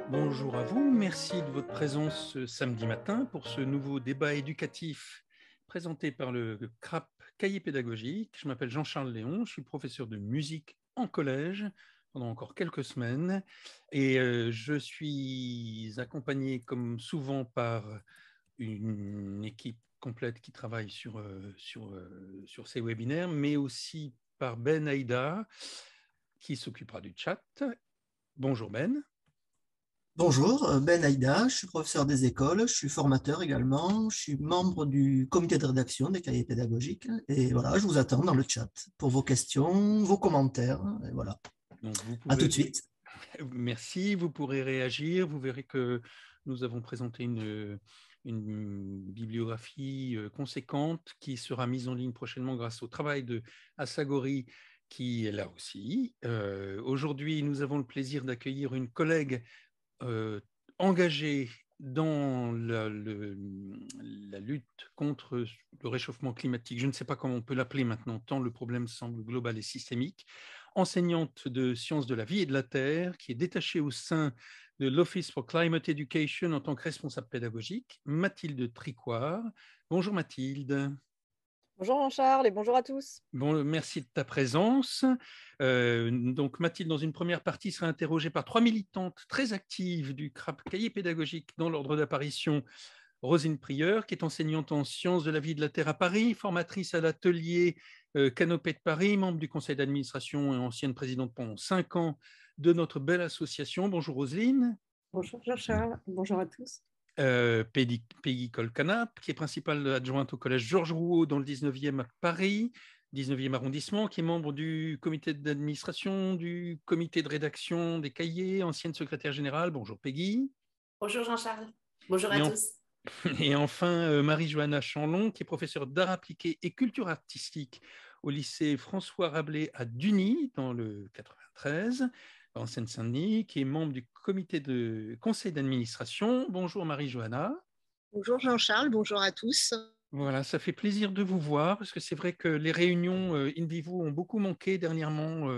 Bonjour à vous, merci de votre présence ce samedi matin pour ce nouveau débat éducatif présenté par le CRAP Cahier pédagogique. Je m'appelle Jean-Charles Léon, je suis professeur de musique en collège pendant encore quelques semaines et je suis accompagné comme souvent par une équipe complète qui travaille sur ces webinaires, mais aussi par Ben Aïda qui s'occupera du chat. Bonjour Ben. Bonjour, Ben Aïda, je suis professeur des écoles, je suis formateur également, je suis membre du comité de rédaction des cahiers pédagogiques et voilà, je vous attends dans le chat pour vos questions, vos commentaires et voilà. Donc vous À tout pouvez de suite. Merci, vous pourrez réagir. Vous verrez que nous avons présenté une bibliographie conséquente qui sera mise en ligne prochainement grâce au travail de Assagori qui est là aussi. Aujourd'hui, nous avons le plaisir d'accueillir une collègue euh, engagée dans la lutte contre le réchauffement climatique. Je ne sais pas comment on peut l'appeler maintenant, tant le problème semble global et systémique. Enseignante de sciences de la vie et de la terre, qui est détachée au sein de l'Office for Climate Education en tant que responsable pédagogique, Mathilde Tricoire. Bonjour Mathilde. Bonjour Jean-Charles et bonjour à tous. Bon, merci de ta présence. Donc Mathilde, dans une première partie, sera interrogée par trois militantes très actives du CRAP Cahier pédagogique dans l'ordre d'apparition. Rosine Prieur, qui est enseignante en sciences de la vie et de la terre à Paris, formatrice à l'atelier Canopée de Paris, membre du conseil d'administration et ancienne présidente pendant 5 ans de notre belle association. Bonjour Roselyne. Bonjour Jean-Charles, bonjour à tous. Peggy Colcanap, qui est principale adjointe au collège Georges Rouault dans le 19e à Paris, 19e arrondissement, qui est membre du comité d'administration, du comité de rédaction des cahiers, ancienne secrétaire générale. Bonjour Peggy. Bonjour Jean-Charles, bonjour à Et, en- tous. et enfin, Marie-Johanna Chanlon, qui est professeure d'art appliqué et culture artistique au lycée François Rabelais à Duny, dans le 93, en Seine-Saint-Denis, qui est membre du comité de conseil d'administration. Bonjour Marie-Johanna. Bonjour Jean-Charles, bonjour à tous. Voilà, ça fait plaisir de vous voir parce que c'est vrai que les réunions in vivo ont beaucoup manqué dernièrement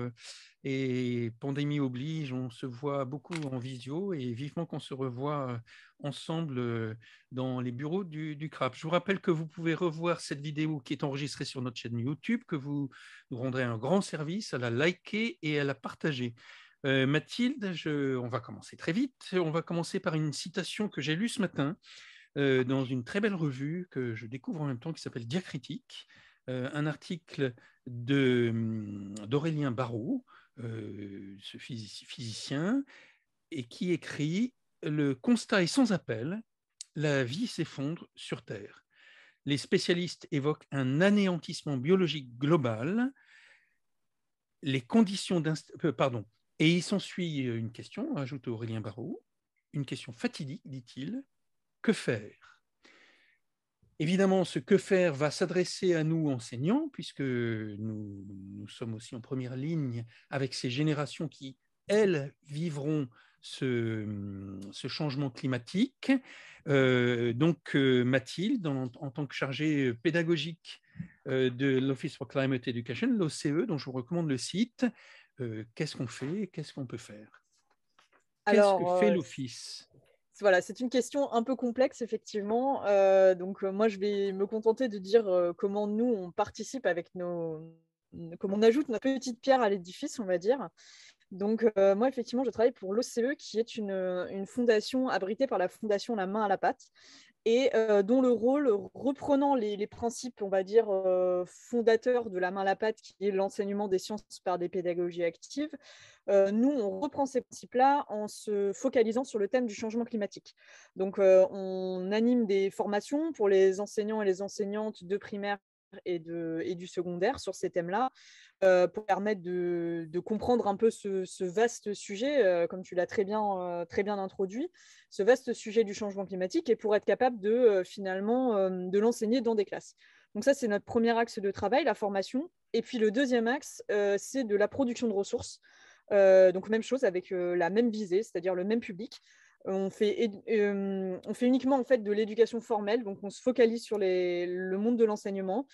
et pandémie oblige, on se voit beaucoup en visio et vivement qu'on se revoit ensemble dans les bureaux du CRAP. Je vous rappelle que vous pouvez revoir cette vidéo qui est enregistrée sur notre chaîne YouTube, que vous nous rendrez un grand service à la liker et à la partager. Mathilde, on va commencer très vite. On va commencer par une citation que j'ai lue ce matin dans une très belle revue que je découvre en même temps qui s'appelle Diacritique, un article d'Aurélien Barraud, ce physicien, et qui écrit Le constat est sans appel, la vie s'effondre sur Terre. Les spécialistes évoquent un anéantissement biologique global, les conditions pardon, et il s'ensuit une question, ajoute Aurélien Barraud, une question fatidique, dit-il, que faire? Évidemment, ce que faire va s'adresser à nous enseignants, puisque nous sommes aussi en première ligne avec ces générations qui, elles, vivront ce changement climatique. Mathilde, en tant que chargée pédagogique de l'Office for Climate Education, l'OCE, dont je vous recommande le site, qu'est-ce qu'on fait? Qu'est-ce qu'on peut faire? Qu'est-ce que fait l'Office? Voilà, c'est une question un peu complexe, effectivement. Moi, je vais me contenter de dire comment nous, on participe avec comment on ajoute notre petite pierre à l'édifice, on va dire. Moi, effectivement, je travaille pour l'OCE, qui est une fondation abritée par la fondation La Main à la Pâte et dont le rôle, reprenant les principes, on va dire, fondateurs de La Main à la Pâte, qui est l'enseignement des sciences par des pédagogies actives, nous, on reprend ces principes-là en se focalisant sur le thème du changement climatique. On anime des formations pour les enseignants et les enseignantes de primaire et du secondaire sur ces thèmes-là, pour permettre de comprendre un peu ce vaste sujet, comme tu l'as très bien introduit, ce vaste sujet du changement climatique, et pour être capable de l'enseigner dans des classes. Donc ça, c'est notre premier axe de travail, la formation. Et puis le deuxième axe, c'est de la production de ressources. Donc même chose avec la même visée, c'est-à-dire le même public. On fait uniquement en fait de l'éducation formelle, donc on se focalise sur le monde de l'enseignement.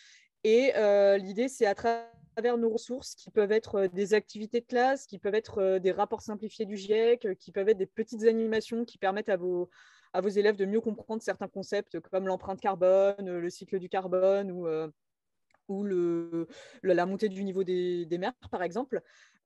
Et l'idée, c'est à travers travers nos ressources qui peuvent être des activités de classe, qui peuvent être des rapports simplifiés du GIEC, qui peuvent être des petites animations qui permettent à vos élèves de mieux comprendre certains concepts comme l'empreinte carbone, le cycle du carbone ou la montée du niveau des mers, par exemple.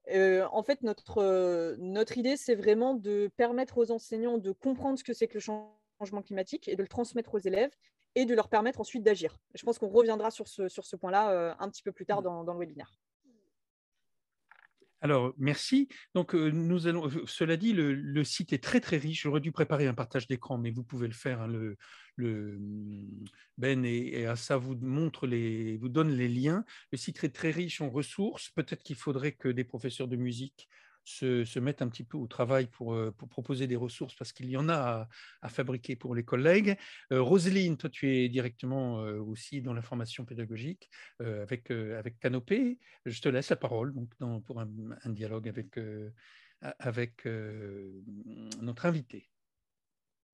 En fait, notre idée, c'est vraiment de permettre aux enseignants de comprendre ce que c'est que le changement climatique et de le transmettre aux élèves et de leur permettre ensuite d'agir. Je pense qu'on reviendra sur ce point-là un petit peu plus tard dans le webinaire. Alors, merci. Donc, cela dit, le site est très, très riche. J'aurais dû préparer un partage d'écran, mais vous pouvez le faire. Hein, Ben et Assa vous donnent les liens. Le site est très riche en ressources. Peut-être qu'il faudrait que des professeurs de musique se mettent un petit peu au travail pour proposer des ressources, parce qu'il y en a à fabriquer pour les collègues. Roselyne, toi, tu es directement aussi dans la formation pédagogique avec Canopé. Je te laisse la parole pour un dialogue avec notre invité.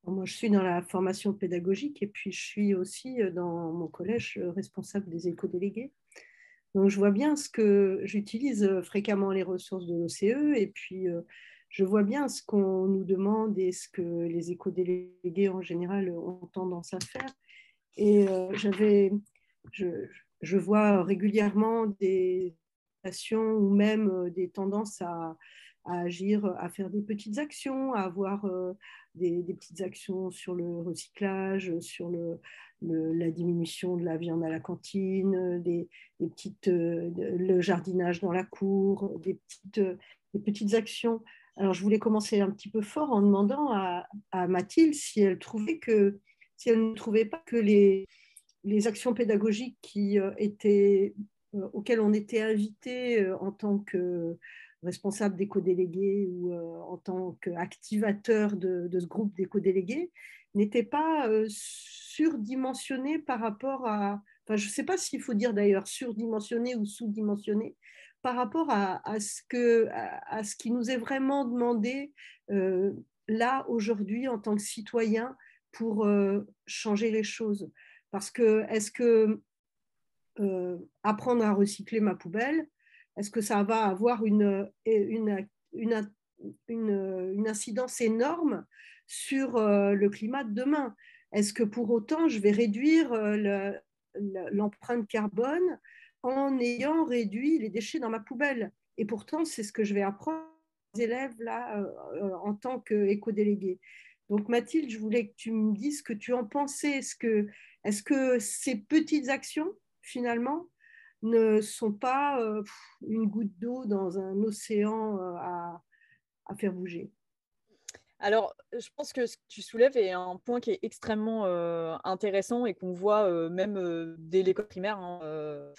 Moi, je suis dans la formation pédagogique et puis je suis aussi dans mon collège responsable des éco-délégués. Donc, je vois bien ce que j'utilise fréquemment les ressources de l'OCE et puis je vois bien ce qu'on nous demande et ce que les éco-délégués en général ont tendance à faire. Et je vois régulièrement des actions ou même des tendances à agir, à faire des petites actions, à avoir des petites actions sur le recyclage, sur la diminution de la viande à la cantine, le jardinage dans la cour, des petites actions. Alors, je voulais commencer un petit peu fort en demandant à Mathilde si elle ne trouvait pas que les actions pédagogiques auxquelles on était invité en tant que responsable d'éco-délégués ou en tant qu'activateur de ce groupe d'éco-délégués n'étaient pas surdimensionnées par rapport à... Enfin, je ne sais pas s'il faut dire d'ailleurs surdimensionnées ou sous-dimensionnées par rapport à ce qui nous est vraiment demandé là, aujourd'hui, en tant que citoyens, pour changer les choses. Parce que est-ce que apprendre à recycler ma poubelle, est-ce que ça va avoir une incidence énorme sur le climat de demain? Est-ce que pour autant je vais réduire l'empreinte carbone en ayant réduit les déchets dans ma poubelle? Et pourtant, c'est ce que je vais apprendre aux élèves là, en tant qu'éco-délégué. Donc Mathilde, je voulais que tu me dises ce que tu en pensais. Est-ce que ces petites actions, finalement, ne sont pas une goutte d'eau dans un océan à faire bouger? Alors, je pense que ce que tu soulèves est un point qui est extrêmement intéressant et qu'on voit même dès l'école primaire. Hein,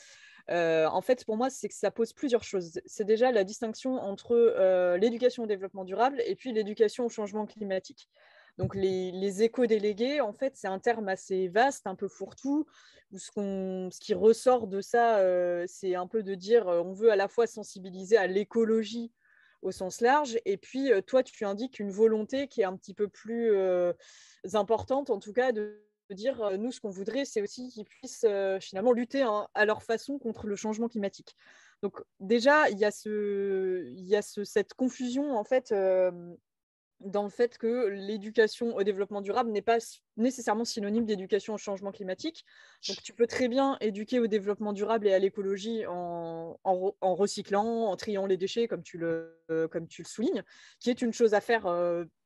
en fait, pour moi, c'est que ça pose plusieurs choses. C'est déjà la distinction entre l'éducation au développement durable et puis l'éducation au changement climatique. Donc, les éco-délégués, en fait, c'est un terme assez vaste, un peu fourre-tout. Ce qui ressort de ça, c'est un peu de dire on veut à la fois sensibiliser à l'écologie au sens large, et puis toi, tu indiques une volonté qui est un petit peu plus importante, en tout cas, de dire nous, ce qu'on voudrait, c'est aussi qu'ils puissent finalement lutter à leur façon contre le changement climatique. Donc déjà, il y a cette confusion, en fait, dans le fait que l'éducation au développement durable n'est pas nécessairement synonyme d'éducation au changement climatique. Donc, tu peux très bien éduquer au développement durable et à l'écologie en recyclant, en triant les déchets, comme tu le soulignes, qui est une chose à faire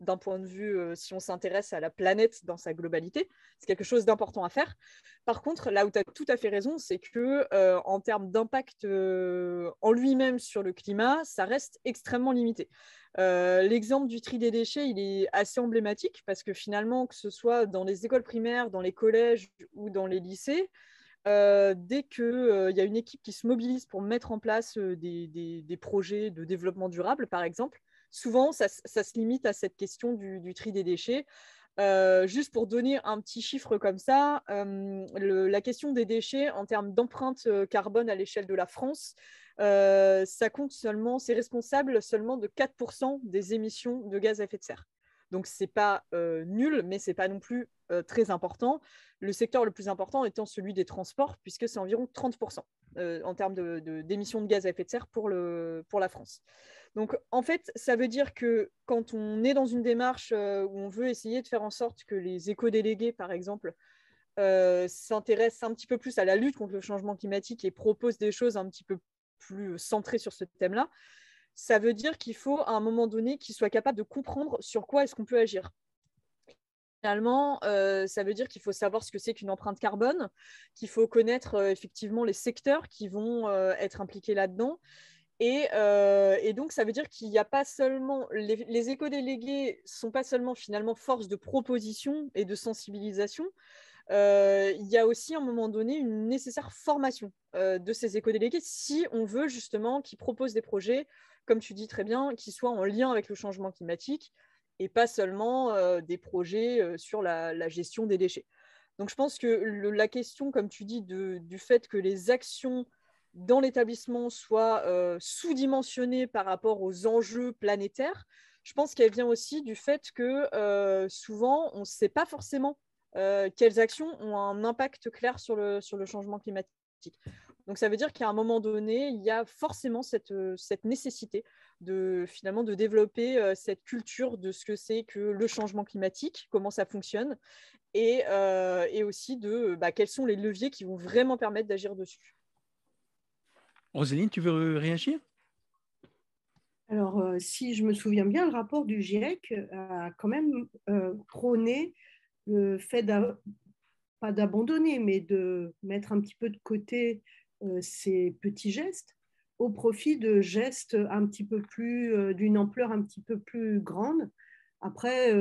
d'un point de vue, si on s'intéresse à la planète dans sa globalité. C'est quelque chose d'important à faire. Par contre, là où tu as tout à fait raison, c'est que en termes d'impact en lui-même sur le climat, ça reste extrêmement limité. L'exemple du tri des déchets, il est assez emblématique parce que finalement, que ce soit dans les écoles primaires, dans les collèges ou dans les lycées, dès qu'il y a une équipe qui se mobilise pour mettre en place des projets de développement durable, par exemple, souvent, ça se limite à cette question du tri des déchets. Juste pour donner un petit chiffre comme ça, la question des déchets en termes d'empreinte carbone à l'échelle de la France, ça compte seulement, c'est responsable seulement de 4% des émissions de gaz à effet de serre. Donc, ce n'est pas nul, mais ce n'est pas non plus très important. Le secteur le plus important étant celui des transports, puisque c'est environ 30% en termes d'émissions de gaz à effet de serre pour la France. Donc, en fait, ça veut dire que quand on est dans une démarche où on veut essayer de faire en sorte que les éco-délégués, par exemple, s'intéressent un petit peu plus à la lutte contre le changement climatique et proposent des choses un petit peu plus centrées sur ce thème-là, ça veut dire qu'il faut, à un moment donné, qu'ils soient capables de comprendre sur quoi est-ce qu'on peut agir. Finalement, ça veut dire qu'il faut savoir ce que c'est qu'une empreinte carbone, qu'il faut connaître effectivement les secteurs qui vont être impliqués là-dedans. Et donc, ça veut dire qu'il n'y a pas seulement… Les éco-délégués ne sont pas seulement finalement force de proposition et de sensibilisation. Il y a aussi, à un moment donné, une nécessaire formation de ces éco-délégués si on veut justement qu'ils proposent des projets, comme tu dis très bien, qui soient en lien avec le changement climatique et pas seulement des projets sur la gestion des déchets. Donc, je pense que la question, comme tu dis, du fait que les actions dans l'établissement soient sous-dimensionnées par rapport aux enjeux planétaires, je pense qu'elle vient aussi du fait que souvent, on ne sait pas forcément quelles actions ont un impact clair sur le changement climatique. Donc, ça veut dire qu'à un moment donné, il y a forcément cette nécessité finalement de développer cette culture de ce que c'est que le changement climatique, comment ça fonctionne, et aussi de quels sont les leviers qui vont vraiment permettre d'agir dessus. Roselyne, tu veux réagir? Alors, si je me souviens bien, le rapport du GIEC a quand même prôné le fait pas d'abandonner, mais de mettre un petit peu de côté ces petits gestes au profit de gestes un petit peu plus, d'une ampleur un petit peu plus grande. Après,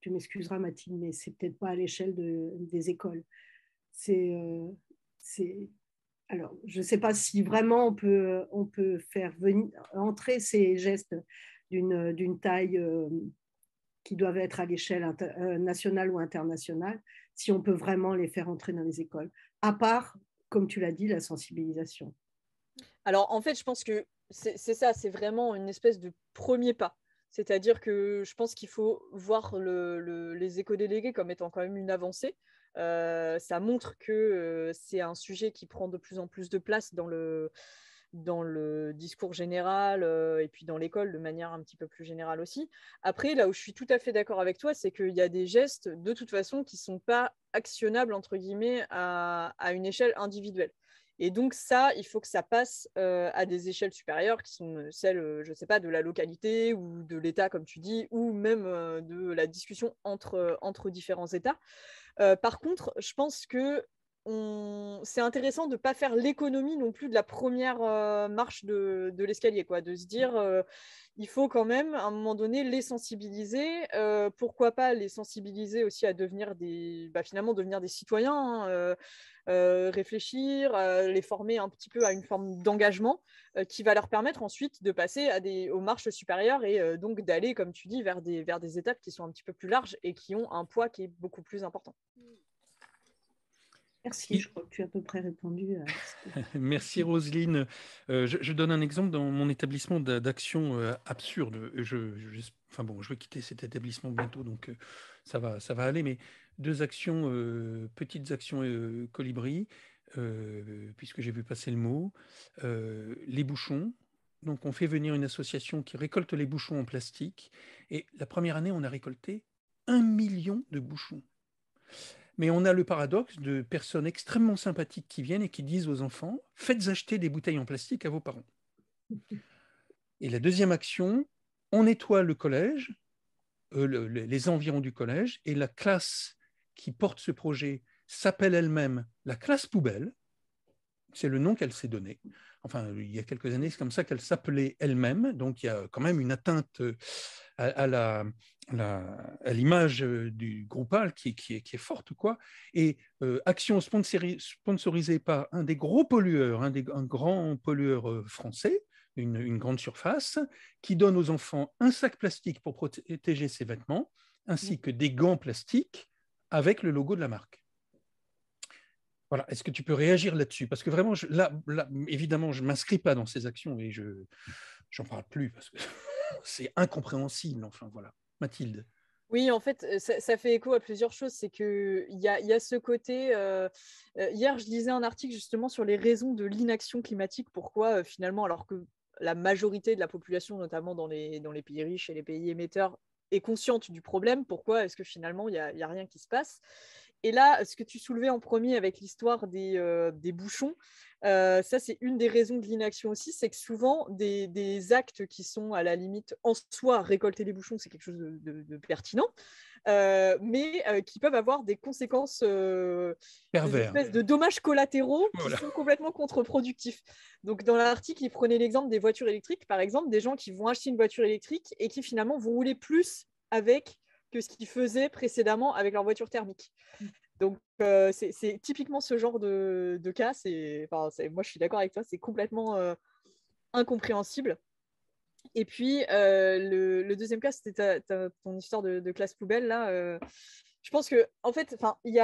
tu m'excuseras Mathilde, mais c'est peut-être pas à l'échelle des écoles. Alors, je ne sais pas si vraiment on peut faire entrer ces gestes d'une taille qui doivent être à l'échelle nationale ou internationale, si on peut vraiment les faire entrer dans les écoles, à part, comme tu l'as dit, la sensibilisation. Alors, en fait, je pense que c'est ça, c'est vraiment une espèce de premier pas. C'est-à-dire que je pense qu'il faut voir les éco-délégués comme étant quand même une avancée. Ça montre que c'est un sujet qui prend de plus en plus de place dans le discours général et puis dans l'école de manière un petit peu plus générale aussi. Après, là où je suis tout à fait d'accord avec toi, c'est qu'il y a des gestes de toute façon qui ne sont pas actionnables, entre guillemets, à une échelle individuelle. Et donc ça, il faut que ça passe à des échelles supérieures qui sont celles, je ne sais pas, de la localité ou de l'État, comme tu dis, ou même de la discussion entre différents États. Par contre, je pense que c'est intéressant de ne pas faire l'économie non plus de la première marche de l'escalier, quoi, de se dire il faut quand même à un moment donné les sensibiliser, pourquoi pas les sensibiliser aussi à devenir finalement devenir des citoyens, réfléchir, les former un petit peu à une forme d'engagement qui va leur permettre ensuite de passer aux marches supérieures et donc d'aller, comme tu dis, vers des étapes qui sont un petit peu plus larges et qui ont un poids qui est beaucoup plus important. Merci, je crois que tu as à peu près répondu à ce que… Merci Roselyne. Je donne un exemple dans mon établissement d'action absurde. Je vais quitter cet établissement bientôt, donc ça va aller. Mais deux actions, petites actions colibri, puisque j'ai vu passer le mot. Les bouchons. Donc on fait venir une association qui récolte les bouchons en plastique. Et la première année, on a récolté 1 million de bouchons. Mais on a le paradoxe de personnes extrêmement sympathiques qui viennent et qui disent aux enfants « Faites acheter des bouteilles en plastique à vos parents ». Et la deuxième action, on nettoie le collège, les environs du collège, et la classe qui porte ce projet s'appelle elle-même la classe poubelle. C'est le nom qu'elle s'est donné. Enfin, il y a quelques années, c'est comme ça qu'elle s'appelait elle-même. Donc, il y a quand même une atteinte à l'image du Groupal qui est forte, quoi. Et action sponsorisée par un des gros pollueurs, un grand pollueur français, une grande surface, qui donne aux enfants un sac plastique pour protéger ses vêtements, ainsi que des gants plastiques avec le logo de la marque. Voilà. Est-ce que tu peux réagir là-dessus? Parce que vraiment, là, évidemment, je ne m'inscris pas dans ces actions et je n'en parle plus parce que c'est incompréhensible. Enfin, voilà. Mathilde. Oui, en fait, ça fait écho à plusieurs choses. C'est qu'il y a ce côté. Hier, je lisais un article justement sur les raisons de l'inaction climatique. Pourquoi, finalement, alors que la majorité de la population, notamment dans les pays riches et les pays émetteurs, est consciente du problème, pourquoi est-ce que finalement, il y a rien qui se passe? Et là, ce que tu soulevais en premier avec l'histoire des bouchons, ça, c'est une des raisons de l'inaction aussi, c'est que souvent, des actes qui sont à la limite en soi, récolter les bouchons, c'est quelque chose de pertinent, mais qui peuvent avoir des conséquences, des Pervers. espèces de dommages collatéraux qui Voilà. sont complètement contre-productifs. Donc, dans l'article, il prenait l'exemple des voitures électriques, par exemple, des gens qui vont acheter une voiture électrique et qui finalement vont rouler plus avec que ce qu'ils faisaient précédemment avec leur voiture thermique. Donc, c'est typiquement ce genre de cas. Moi, je suis d'accord avec toi, c'est complètement incompréhensible. Et puis, le deuxième cas, c'était ton histoire de classe poubelle. Là, je pense que, en fait, il y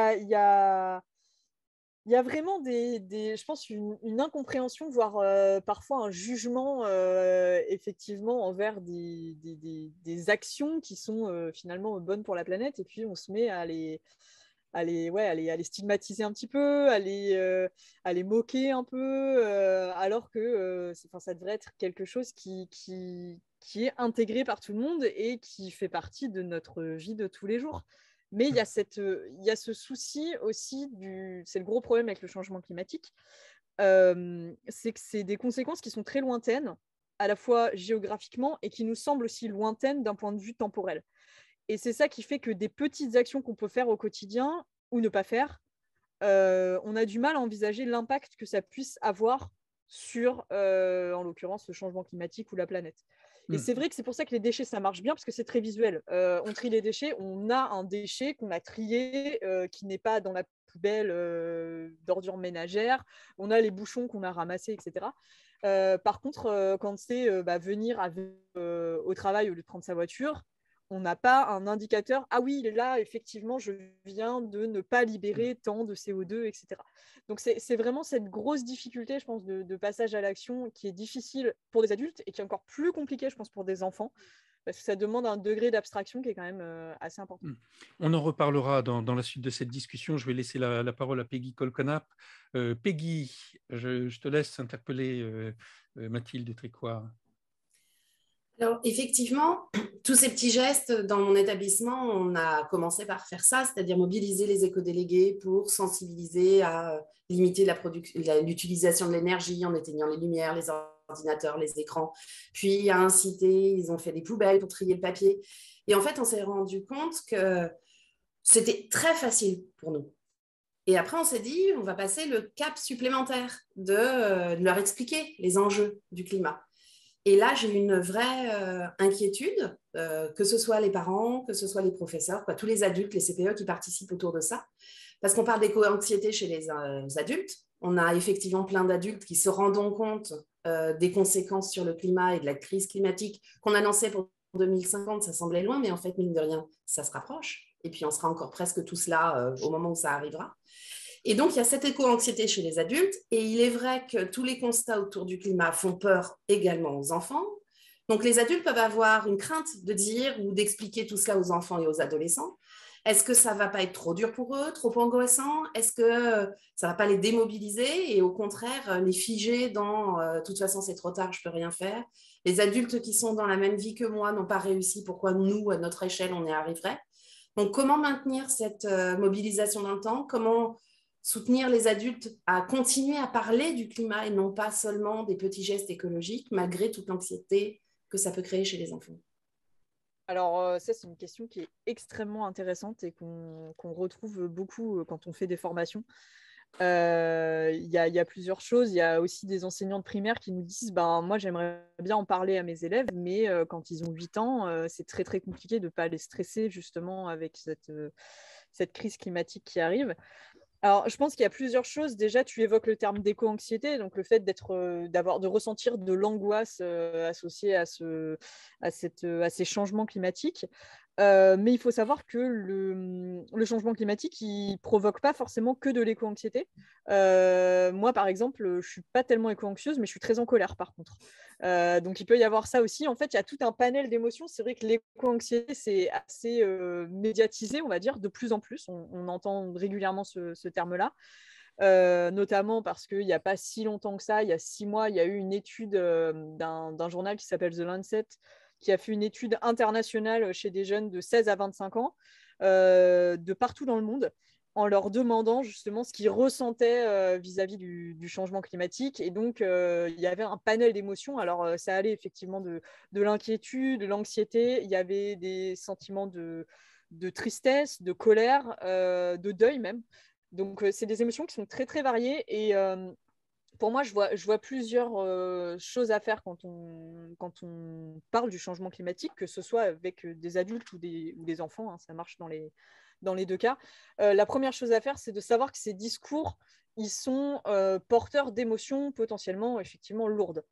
a vraiment je pense, une incompréhension, voire parfois un jugement, effectivement, envers des actions qui sont finalement bonnes pour la planète. Et puis, on se met à les stigmatiser un petit peu, à les moquer un peu, alors que ça devrait être quelque chose qui est intégré par tout le monde et qui fait partie de notre vie de tous les jours. Mais il y a ce souci aussi, c'est le gros problème avec le changement climatique, c'est que c'est des conséquences qui sont très lointaines, à la fois géographiquement, et qui nous semblent aussi lointaines d'un point de vue temporel. Et c'est ça qui fait que des petites actions qu'on peut faire au quotidien ou ne pas faire, on a du mal à envisager l'impact que ça puisse avoir sur, en l'occurrence, le changement climatique ou la planète. Et c'est vrai que c'est pour ça que les déchets, ça marche bien, parce que c'est très visuel. On trie les déchets, on a un déchet qu'on a trié, qui n'est pas dans la poubelle d'ordures ménagères, on a les bouchons qu'on a ramassés, etc. Par contre, quand c'est venir au travail au lieu de prendre sa voiture, on n'a pas un indicateur. Ah oui, là, effectivement, je viens de ne pas libérer tant de CO2, etc. Donc, c'est vraiment cette grosse difficulté, je pense, de passage à l'action qui est difficile pour des adultes et qui est encore plus compliquée, je pense, pour des enfants, parce que ça demande un degré d'abstraction qui est quand même assez important. On en reparlera dans la suite de cette discussion. Je vais laisser la parole à Peggy Colconap. Peggy, je te laisse interpeller Mathilde Trécoire. Alors, effectivement, tous ces petits gestes dans mon établissement, on a commencé par faire ça, c'est-à-dire mobiliser les éco-délégués pour sensibiliser à limiter l'utilisation de l'énergie en éteignant les lumières, les ordinateurs, les écrans, puis à inciter, ils ont fait des poubelles pour trier le papier. Et en fait, on s'est rendu compte que c'était très facile pour nous. Et après, on s'est dit, on va passer le cap supplémentaire de leur expliquer les enjeux du climat. Et là, j'ai eu une vraie inquiétude, que ce soit les parents, que ce soit les professeurs, tous les adultes, les CPE qui participent autour de ça. Parce qu'on parle d'éco-anxiété chez les adultes. On a effectivement plein d'adultes qui se rendent compte des conséquences sur le climat et de la crise climatique qu'on annonçait pour 2050. Ça semblait loin, mais en fait, mine de rien, ça se rapproche. Et puis, on sera encore presque tous là au moment où ça arrivera. Et donc, il y a cette éco-anxiété chez les adultes. Et il est vrai que tous les constats autour du climat font peur également aux enfants. Donc, les adultes peuvent avoir une crainte de dire ou d'expliquer tout cela aux enfants et aux adolescents. Est-ce que ça ne va pas être trop dur pour eux, trop angoissant? Est-ce que ça ne va pas les démobiliser et au contraire les figer dans « de toute façon, c'est trop tard, je ne peux rien faire ». Les adultes qui sont dans la même vie que moi n'ont pas réussi. Pourquoi nous, à notre échelle, on y arriverait? Donc, comment maintenir cette mobilisation dans le temps? Comment soutenir les adultes à continuer à parler du climat et non pas seulement des petits gestes écologiques, malgré toute l'anxiété que ça peut créer chez les enfants? Alors, ça, c'est une question qui est extrêmement intéressante et qu'on retrouve beaucoup quand on fait des formations. Il y a plusieurs choses. Il y a aussi des enseignants de primaire qui nous disent moi, j'aimerais bien en parler à mes élèves, mais quand ils ont 8 ans, c'est très, très compliqué de ne pas les stresser justement avec cette crise climatique qui arrive. Alors, je pense qu'il y a plusieurs choses. Déjà, tu évoques le terme d'éco-anxiété, donc le fait de ressentir de l'angoisse associée à ces changements climatiques. Mais il faut savoir que le changement climatique, il ne provoque pas forcément que de l'éco-anxiété. Moi, par exemple, je ne suis pas tellement éco-anxieuse, mais je suis très en colère, par contre. Donc, il peut y avoir ça aussi. En fait, il y a tout un panel d'émotions. C'est vrai que l'éco-anxiété, c'est assez médiatisé, on va dire, de plus en plus. On entend régulièrement ce terme-là. Notamment parce qu'il n'y a pas si longtemps que ça, il y a 6 mois, il y a eu une étude d'un journal qui s'appelle The Lancet, qui a fait une étude internationale chez des jeunes de 16 à 25 ans, de partout dans le monde, en leur demandant justement ce qu'ils ressentaient vis-à-vis du changement climatique. Et donc, il y avait un panel d'émotions. Alors, ça allait effectivement de l'inquiétude, de l'anxiété. Il y avait des sentiments de tristesse, de colère, de deuil même. Donc, c'est des émotions qui sont très, très variées. Et pour moi, je vois plusieurs choses à faire quand on parle du changement climatique, que ce soit avec des adultes ou des enfants, hein, ça marche dans les deux cas. La première chose à faire, c'est de savoir que ces discours, ils sont porteurs d'émotions potentiellement, effectivement, lourdes.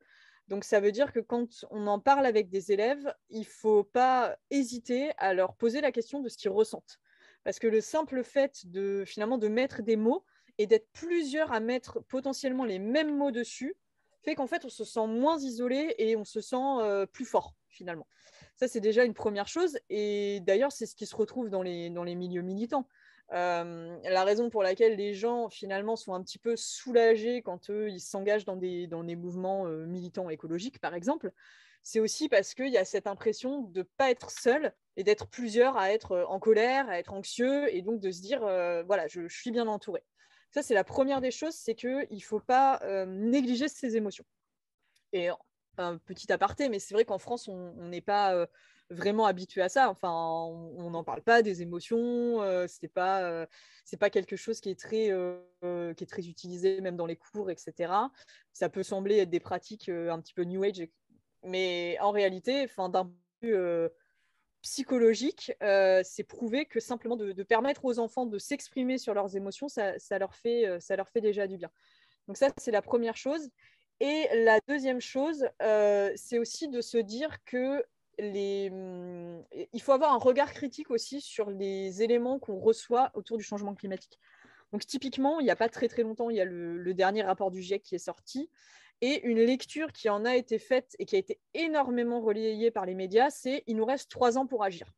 Donc, ça veut dire que quand on en parle avec des élèves, il ne faut pas hésiter à leur poser la question de ce qu'ils ressentent. Parce que le simple fait finalement de mettre des mots, et d'être plusieurs à mettre potentiellement les mêmes mots dessus, fait qu'en fait, on se sent moins isolé et on se sent plus fort, finalement. Ça, c'est déjà une première chose. Et d'ailleurs, c'est ce qui se retrouve dans les milieux militants. La raison pour laquelle les gens, finalement, sont un petit peu soulagés quand ils s'engagent dans des mouvements militants écologiques, par exemple, c'est aussi parce qu'il y a cette impression de ne pas être seul et d'être plusieurs à être en colère, à être anxieux, et donc de se dire, voilà, je suis bien entouré. Ça, c'est la première des choses, c'est qu'il ne faut pas négliger ses émotions. Et un petit aparté, mais c'est vrai qu'en France, on n'est pas vraiment habitué à ça. Enfin, on n'en parle pas des émotions. C'est pas quelque chose qui est très utilisé même dans les cours, etc. Ça peut sembler être des pratiques un petit peu New Age, mais en réalité, enfin, d'un point de vue psychologique, c'est prouvé que simplement de permettre aux enfants de s'exprimer sur leurs émotions, ça leur fait déjà du bien. Donc ça, c'est la première chose. Et la deuxième chose, c'est aussi de se dire que il faut avoir un regard critique aussi sur les éléments qu'on reçoit autour du changement climatique. Donc typiquement, il n'y a pas très très longtemps, il y a le dernier rapport du GIEC qui est sorti. Et une lecture qui en a été faite et qui a été énormément relayée par les médias, c'est « il nous reste 3 ans pour agir ».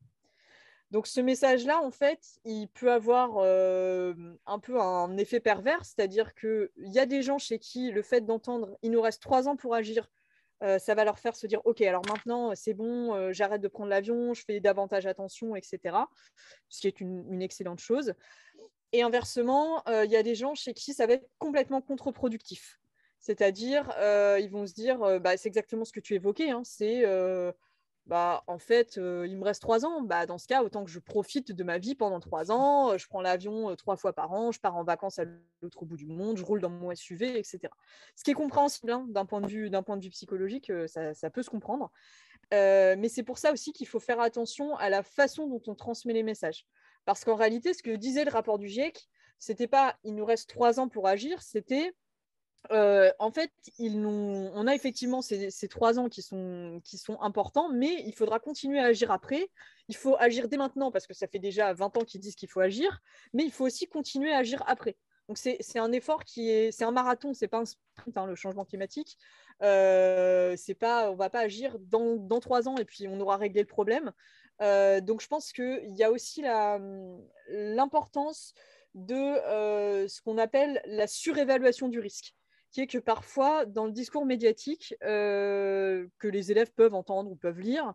Donc ce message-là, en fait, il peut avoir un peu un effet pervers, c'est-à-dire qu'il y a des gens chez qui le fait d'entendre « il nous reste 3 ans pour agir », ça va leur faire se dire « ok, alors maintenant, c'est bon, j'arrête de prendre l'avion, je fais davantage attention, etc. » Ce qui est une excellente chose. Et inversement, il y a des gens chez qui ça va être complètement contre-productif. C'est-à-dire, ils vont se dire, c'est exactement ce que tu évoquais, hein, c'est, en fait, il me reste 3 ans. Dans ce cas, autant que je profite de ma vie pendant 3 ans. Je prends l'avion 3 fois par an, je pars en vacances à l'autre bout du monde, je roule dans mon SUV, etc. Ce qui est compréhensible hein, d'un point de vue psychologique, ça peut se comprendre. Mais c'est pour ça aussi qu'il faut faire attention à la façon dont on transmet les messages. Parce qu'en réalité, ce que disait le rapport du GIEC, c'était pas « il nous reste 3 ans pour agir », c'était en fait, on a effectivement ces 3 ans qui sont importants, mais il faudra continuer à agir après. Il faut agir dès maintenant parce que ça fait déjà 20 ans qu'ils disent qu'il faut agir, mais il faut aussi continuer à agir après. Donc c'est un effort c'est un marathon, c'est pas un sprint, hein, le changement climatique. On va pas agir dans 3 ans et puis on aura réglé le problème. Donc je pense qu'il y a aussi l'importance de ce qu'on appelle la surévaluation du risque, qui est que parfois, dans le discours médiatique que les élèves peuvent entendre ou peuvent lire,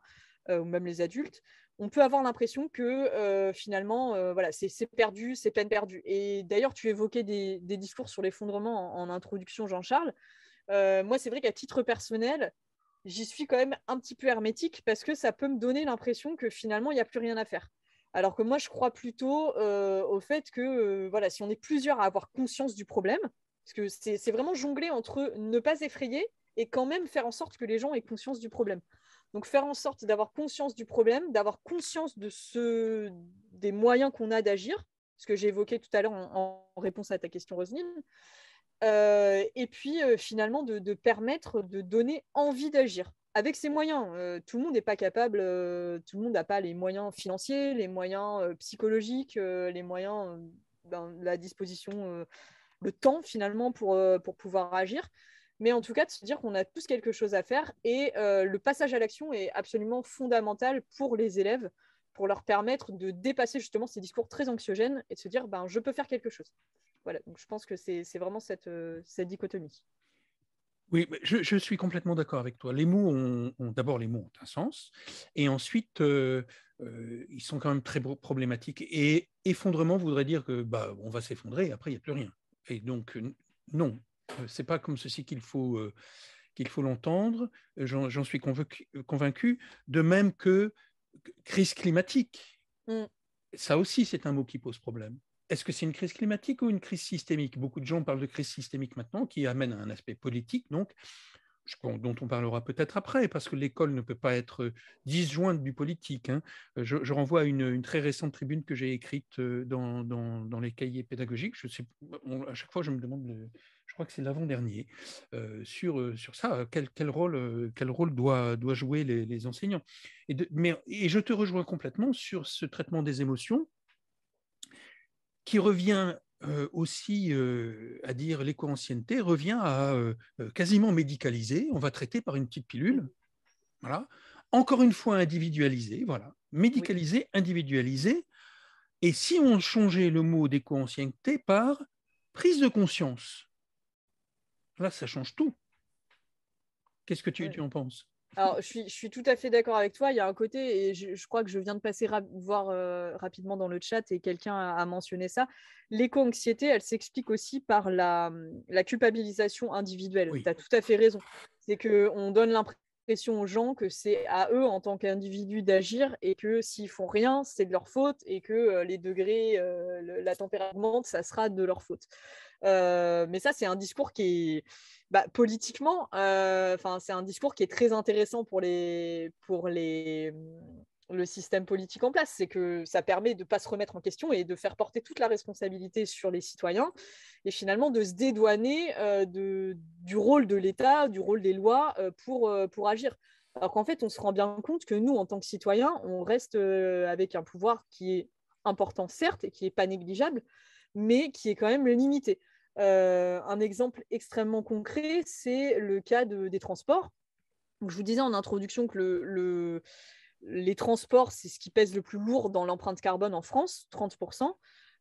ou même les adultes, on peut avoir l'impression que finalement, c'est perdu, c'est peine perdue. Et d'ailleurs, tu évoquais des discours sur l'effondrement en introduction, Jean-Charles. Moi, c'est vrai qu'à titre personnel, j'y suis quand même un petit peu hermétique parce que ça peut me donner l'impression que finalement, il n'y a plus rien à faire. Alors que moi, je crois plutôt au fait que si on est plusieurs à avoir conscience du problème, parce que c'est vraiment jongler entre ne pas effrayer et quand même faire en sorte que les gens aient conscience du problème. Donc faire en sorte d'avoir conscience du problème, d'avoir conscience des moyens qu'on a d'agir, ce que j'ai évoqué tout à l'heure en réponse à ta question, Roselyne, et puis finalement de permettre de donner envie d'agir. avec ses moyens. Tout le monde n'est pas capable, tout le monde n'a pas les moyens financiers, les moyens psychologiques, les moyens, la disposition, le temps finalement pour pouvoir agir. Mais en tout cas, de se dire qu'on a tous quelque chose à faire et le passage à l'action est absolument fondamental pour les élèves, pour leur permettre de dépasser justement ces discours très anxiogènes et de se dire je peux faire quelque chose. Voilà, donc je pense que c'est vraiment cette dichotomie. Oui, je suis complètement d'accord avec toi. Les mots d'abord, les mots ont un sens, et ensuite, ils sont quand même très problématiques. Et effondrement voudrait dire que on va s'effondrer et après, il n'y a plus rien. Et donc, non, c'est pas comme ceci qu'il faut l'entendre. J'en suis convaincu. De même que crise climatique. Ça aussi, c'est un mot qui pose problème. Est-ce que c'est une crise climatique ou une crise systémique? Beaucoup de gens parlent de crise systémique maintenant, qui amène à un aspect politique, donc, dont on parlera peut-être après, parce que l'école ne peut pas être disjointe du politique. Hein. Je renvoie à une très récente tribune que j'ai écrite dans les cahiers pédagogiques. À chaque fois, je me demande, je crois que c'est l'avant-dernier, sur ça, quel rôle doit jouer les enseignants. Et je te rejoins complètement sur ce traitement des émotions, qui revient aussi à dire l'éco-ancienneté, revient à quasiment médicaliser. On va traiter par une petite pilule. Voilà. Encore une fois individualisé. Voilà. Médicalisé, individualisé. Et si on changeait le mot d'éco-ancienneté par prise de conscience, là, ça change tout. Qu'est-ce que tu en penses? Alors, je suis tout à fait d'accord avec toi. Il y a un côté, et je crois que je viens de passer voir rapidement dans le chat et quelqu'un a mentionné ça. L'éco-anxiété, elle s'explique aussi par la culpabilisation individuelle. Oui. Tu as tout à fait raison. C'est qu'on donne l'impression aux gens que c'est à eux, en tant qu'individus, d'agir et que s'ils font rien, c'est de leur faute et que les degrés, la température augmente, ça sera de leur faute. Mais ça, c'est un discours qui est politiquement, c'est un discours qui est très intéressant pour le système politique en place. C'est que ça permet de ne pas se remettre en question et de faire porter toute la responsabilité sur les citoyens et finalement de se dédouaner du rôle de l'État, du rôle des lois pour agir. Alors qu'en fait, on se rend bien compte que nous, en tant que citoyens, on reste avec un pouvoir qui est important, certes, et qui n'est pas négligeable, mais qui est quand même limité. Un exemple extrêmement concret, c'est le cas des transports. Donc, je vous disais en introduction que les transports, c'est ce qui pèse le plus lourd dans l'empreinte carbone en France, 30%,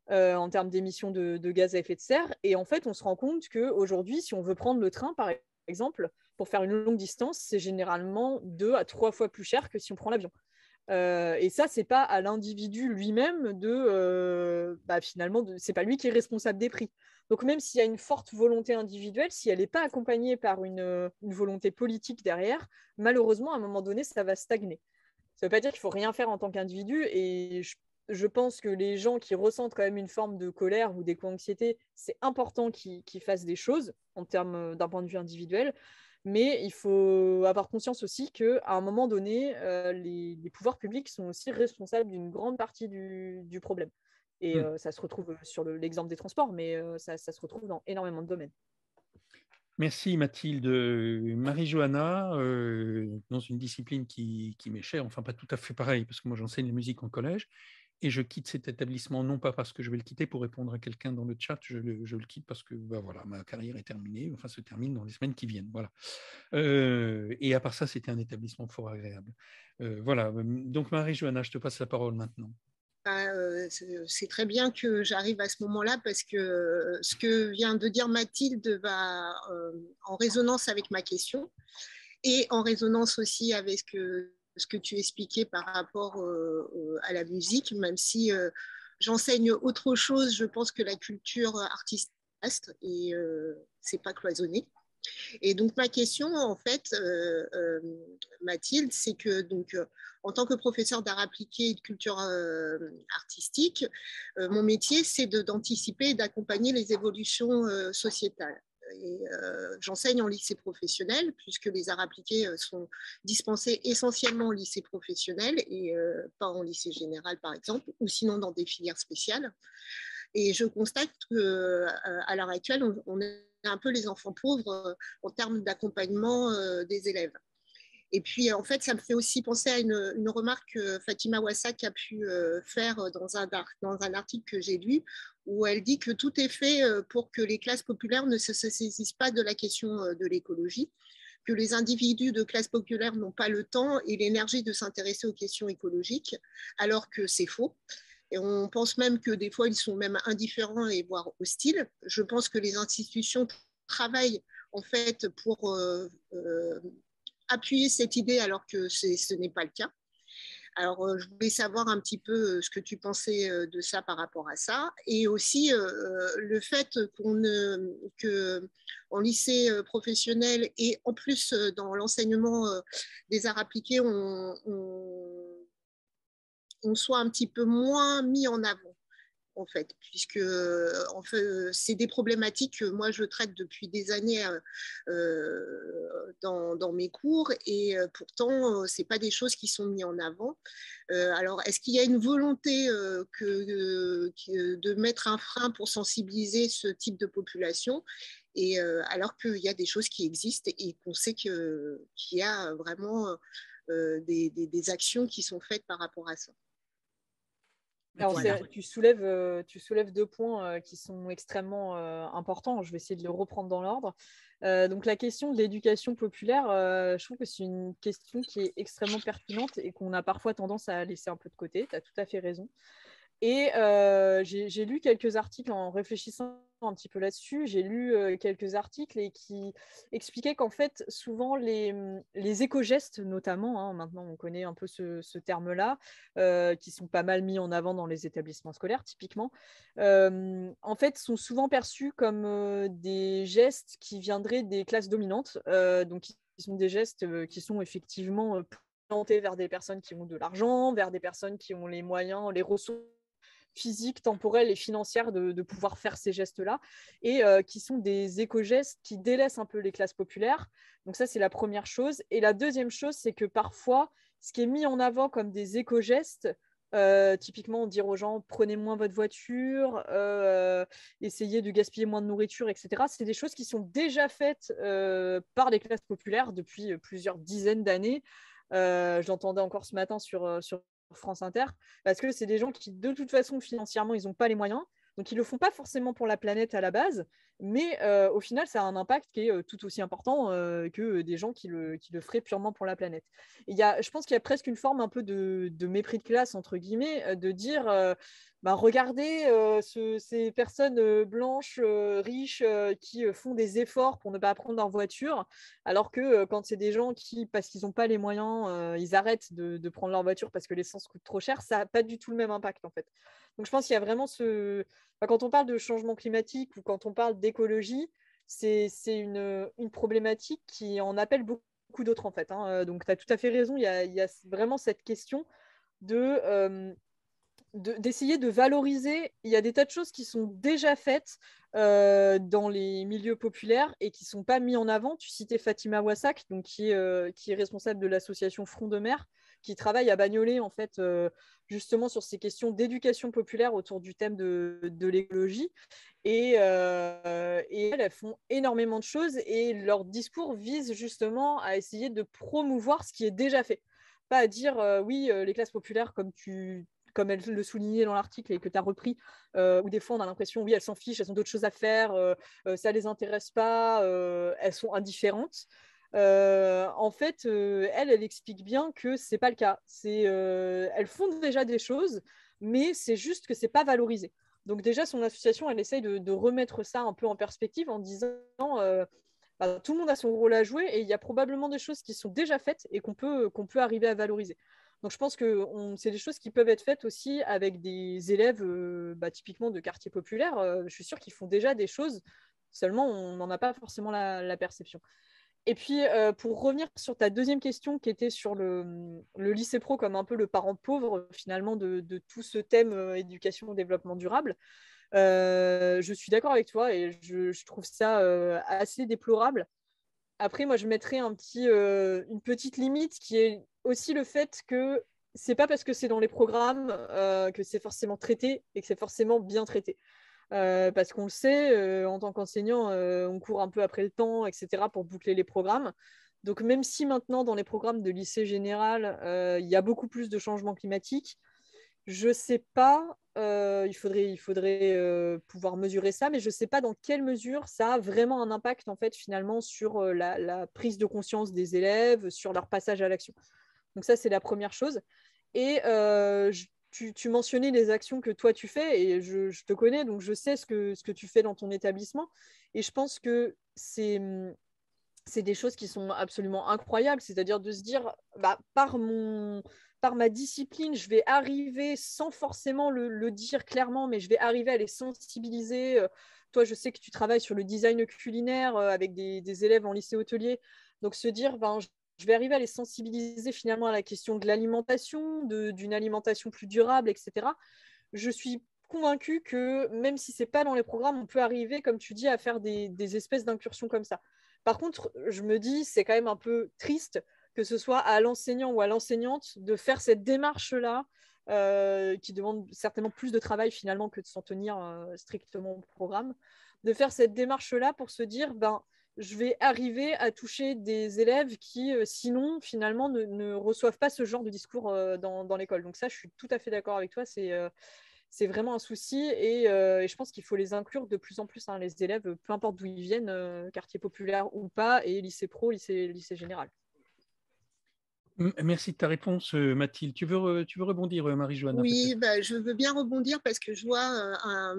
en termes d'émissions de gaz à effet de serre. Et en fait, on se rend compte qu'aujourd'hui, si on veut prendre le train, par exemple, pour faire une longue distance, c'est généralement 2 à 3 fois plus cher que si on prend l'avion. Et ça, c'est pas à l'individu lui-même finalement, c'est pas lui qui est responsable des prix. Donc même s'il y a une forte volonté individuelle, si elle n'est pas accompagnée par une volonté politique derrière, malheureusement, à un moment donné, ça va stagner. Ça ne veut pas dire qu'il faut rien faire en tant qu'individu. Et je pense que les gens qui ressentent quand même une forme de colère ou d'éco-anxiété, c'est important qu'ils fassent des choses en termes d'un point de vue individuel. Mais il faut avoir conscience aussi qu'à un moment donné, les pouvoirs publics sont aussi responsables d'une grande partie du problème. Et ça se retrouve sur l'exemple des transports, mais ça se retrouve dans énormément de domaines. Merci Mathilde. Marie-Johanna, dans une discipline qui m'est chère, enfin pas tout à fait pareil, parce que moi j'enseigne la musique en collège, et je quitte cet établissement non pas parce que je vais le quitter pour répondre à quelqu'un dans le chat, je le quitte parce que voilà, ma carrière est terminée, enfin se termine dans les semaines qui viennent. Voilà. Et à part ça, c'était un établissement fort agréable. Voilà. Donc Marie-Johanna, je te passe la parole maintenant. C'est très bien que j'arrive à ce moment-là parce que ce que vient de dire Mathilde va en résonance avec ma question et en résonance aussi avec ce que tu expliquais par rapport à la musique, même si j'enseigne autre chose, je pense que la culture artistique reste et c'est pas cloisonné. Et donc ma question, en fait, Mathilde, c'est que donc en tant que professeur d'art appliqué et de culture artistique, mon métier, c'est d'anticiper et d'accompagner les évolutions sociétales. Et j'enseigne en lycée professionnel, puisque les arts appliqués sont dispensés essentiellement au lycée professionnel et pas en lycée général, par exemple, ou sinon dans des filières spéciales. Et je constate qu'à l'heure actuelle, on est un peu les enfants pauvres en termes d'accompagnement des élèves. Et puis, en fait, ça me fait aussi penser à une remarque que Fatima Wassak a pu faire dans un article que j'ai lu, où elle dit que tout est fait pour que les classes populaires ne se saisissent pas de la question de l'écologie, que les individus de classe populaire n'ont pas le temps et l'énergie de s'intéresser aux questions écologiques, alors que c'est faux. Et on pense même que des fois, ils sont même indifférents et voire hostiles. Je pense que les institutions travaillent en fait pour appuyer cette idée alors que ce n'est pas le cas. Alors, je voulais savoir un petit peu ce que tu pensais de ça par rapport à ça. Et aussi le fait qu'en lycée professionnel et en plus dans l'enseignement des arts appliqués, on soit un petit peu moins mis en avant, en fait, puisque en fait, c'est des problématiques que moi je traite depuis des années dans mes cours, et pourtant c'est pas des choses qui sont mises en avant. Alors, est-ce qu'il y a une volonté de mettre un frein pour sensibiliser ce type de population, et alors qu'il y a des choses qui existent et qu'on sait qu'il y a vraiment des actions qui sont faites par rapport à ça? Alors, Voilà. tu soulèves deux points qui sont extrêmement importants. Je vais essayer de les reprendre dans l'ordre. Donc, la question de l'éducation populaire, je trouve que c'est une question qui est extrêmement pertinente et qu'on a parfois tendance à laisser un peu de côté. Tu as tout à fait raison. Et j'ai lu quelques articles en réfléchissant un petit peu là-dessus. J'ai lu quelques articles et qui expliquaient qu'en fait, souvent, les éco-gestes, notamment, hein, maintenant on connaît un peu ce terme-là, qui sont pas mal mis en avant dans les établissements scolaires, typiquement, en fait, sont souvent perçus comme des gestes qui viendraient des classes dominantes, donc qui sont des gestes qui sont effectivement orientés vers des personnes qui ont de l'argent, vers des personnes qui ont les moyens, les ressources physiques, temporelles et financières de pouvoir faire ces gestes-là, et qui sont des éco-gestes qui délaissent un peu les classes populaires. Donc ça, c'est la première chose. Et la deuxième chose, c'est que parfois, ce qui est mis en avant comme des éco-gestes, typiquement dire aux gens prenez moins votre voiture, essayez de gaspiller moins de nourriture, etc. C'est des choses qui sont déjà faites par les classes populaires depuis plusieurs dizaines d'années. J'entendais encore ce matin sur France Inter, parce que c'est des gens qui, de toute façon, financièrement, ils n'ont pas les moyens. Donc, ils ne le font pas forcément pour la planète à la base, mais au final, ça a un impact qui est tout aussi important que des gens qui le feraient purement pour la planète. Et je pense qu'il y a presque une forme un peu de mépris de classe, entre guillemets, de dire regardez ces personnes blanches, riches, qui font des efforts pour ne pas prendre leur voiture, alors que quand c'est des gens qui, parce qu'ils n'ont pas les moyens, ils arrêtent de prendre leur voiture parce que l'essence coûte trop cher, ça n'a pas du tout le même impact, en fait. Donc, je pense qu'il y a vraiment quand on parle de changement climatique ou quand on parle d'écologie, c'est une problématique qui en appelle beaucoup d'autres, en fait, hein. Donc, tu as tout à fait raison, il y a vraiment cette question d'essayer de valoriser. Il y a des tas de choses qui sont déjà faites dans les milieux populaires et qui ne sont pas mis en avant. Tu citais Fatima Wassak, donc, qui est responsable de l'association Front de Mer, qui travaille à Bagnolet, en fait, justement sur ces questions d'éducation populaire autour du thème de l'écologie. Et elles font énormément de choses et leur discours vise justement à essayer de promouvoir ce qui est déjà fait. Pas à dire oui, les classes populaires, comme elle le soulignait dans l'article et que tu as repris, où des fois on a l'impression, oui, elles s'en fichent, elles ont d'autres choses à faire, ça ne les intéresse pas, elles sont indifférentes. En fait, elle explique bien que ce n'est pas le cas. Elles font déjà des choses, mais c'est juste que ce n'est pas valorisé. Donc déjà, son association, elle essaye de remettre ça un peu en perspective en disant tout le monde a son rôle à jouer et il y a probablement des choses qui sont déjà faites et qu'on peut arriver à valoriser. Donc je pense que c'est des choses qui peuvent être faites aussi avec des élèves typiquement de quartiers populaires. Je suis sûre qu'ils font déjà des choses, seulement on n'en a pas forcément la perception. Et puis, pour revenir sur ta deuxième question qui était sur le lycée pro comme un peu le parent pauvre finalement de tout ce thème éducation, développement durable, je suis d'accord avec toi et je trouve ça assez déplorable. Après, moi, je mettrais une petite limite qui est aussi le fait que c'est pas parce que c'est dans les programmes que c'est forcément traité et que c'est forcément bien traité. Parce qu'on le sait, en tant qu'enseignant, on court un peu après le temps, etc., pour boucler les programmes. Donc, même si maintenant, dans les programmes de lycée général, il y a beaucoup plus de changements climatiques, je ne sais pas, il faudrait pouvoir mesurer ça, mais je ne sais pas dans quelle mesure ça a vraiment un impact, en fait, finalement, sur la prise de conscience des élèves, sur leur passage à l'action. Donc ça, c'est la première chose. Et tu mentionnais les actions que toi, tu fais, et je te connais, donc je sais ce que tu fais dans ton établissement. Et je pense que c'est des choses qui sont absolument incroyables, c'est-à-dire de se dire, bah, par ma discipline, je vais arriver, sans forcément le dire clairement, mais je vais arriver à les sensibiliser. Toi, je sais que tu travailles sur le design culinaire avec des élèves en lycée hôtelier. Donc, se dire, ben, je vais arriver à les sensibiliser finalement à la question de l'alimentation, d'une alimentation plus durable, etc. Je suis convaincue que même si ce n'est pas dans les programmes, on peut arriver, comme tu dis, à faire des espèces d'incursions comme ça. Par contre, je me dis, c'est quand même un peu triste que ce soit à l'enseignant ou à l'enseignante de faire cette démarche-là, qui demande certainement plus de travail finalement que de s'en tenir strictement au programme, de faire cette démarche-là pour se dire, ben, je vais arriver à toucher des élèves qui, sinon, finalement, ne reçoivent pas ce genre de discours dans l'école. Donc ça, je suis tout à fait d'accord avec toi, c'est vraiment un souci et je pense qu'il faut les inclure de plus en plus, hein, les élèves, peu importe d'où ils viennent, quartier populaire ou pas, et lycée pro, lycée général. Merci de ta réponse, Mathilde. Tu veux rebondir, Marie-Joanne? Oui, bah, je veux bien rebondir parce que je vois un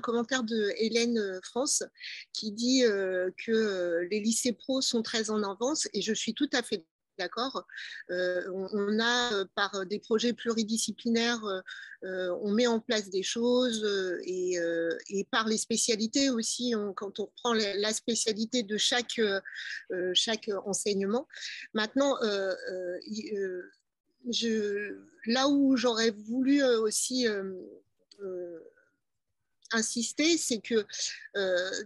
commentaire de Hélène France qui dit que les lycées pro sont très en avance et je suis tout à fait d'accord. On a, par des projets pluridisciplinaires, on met en place des choses et par les spécialités aussi, quand on reprend la spécialité de chaque enseignement. Maintenant, là où j'aurais voulu aussi insister, c'est que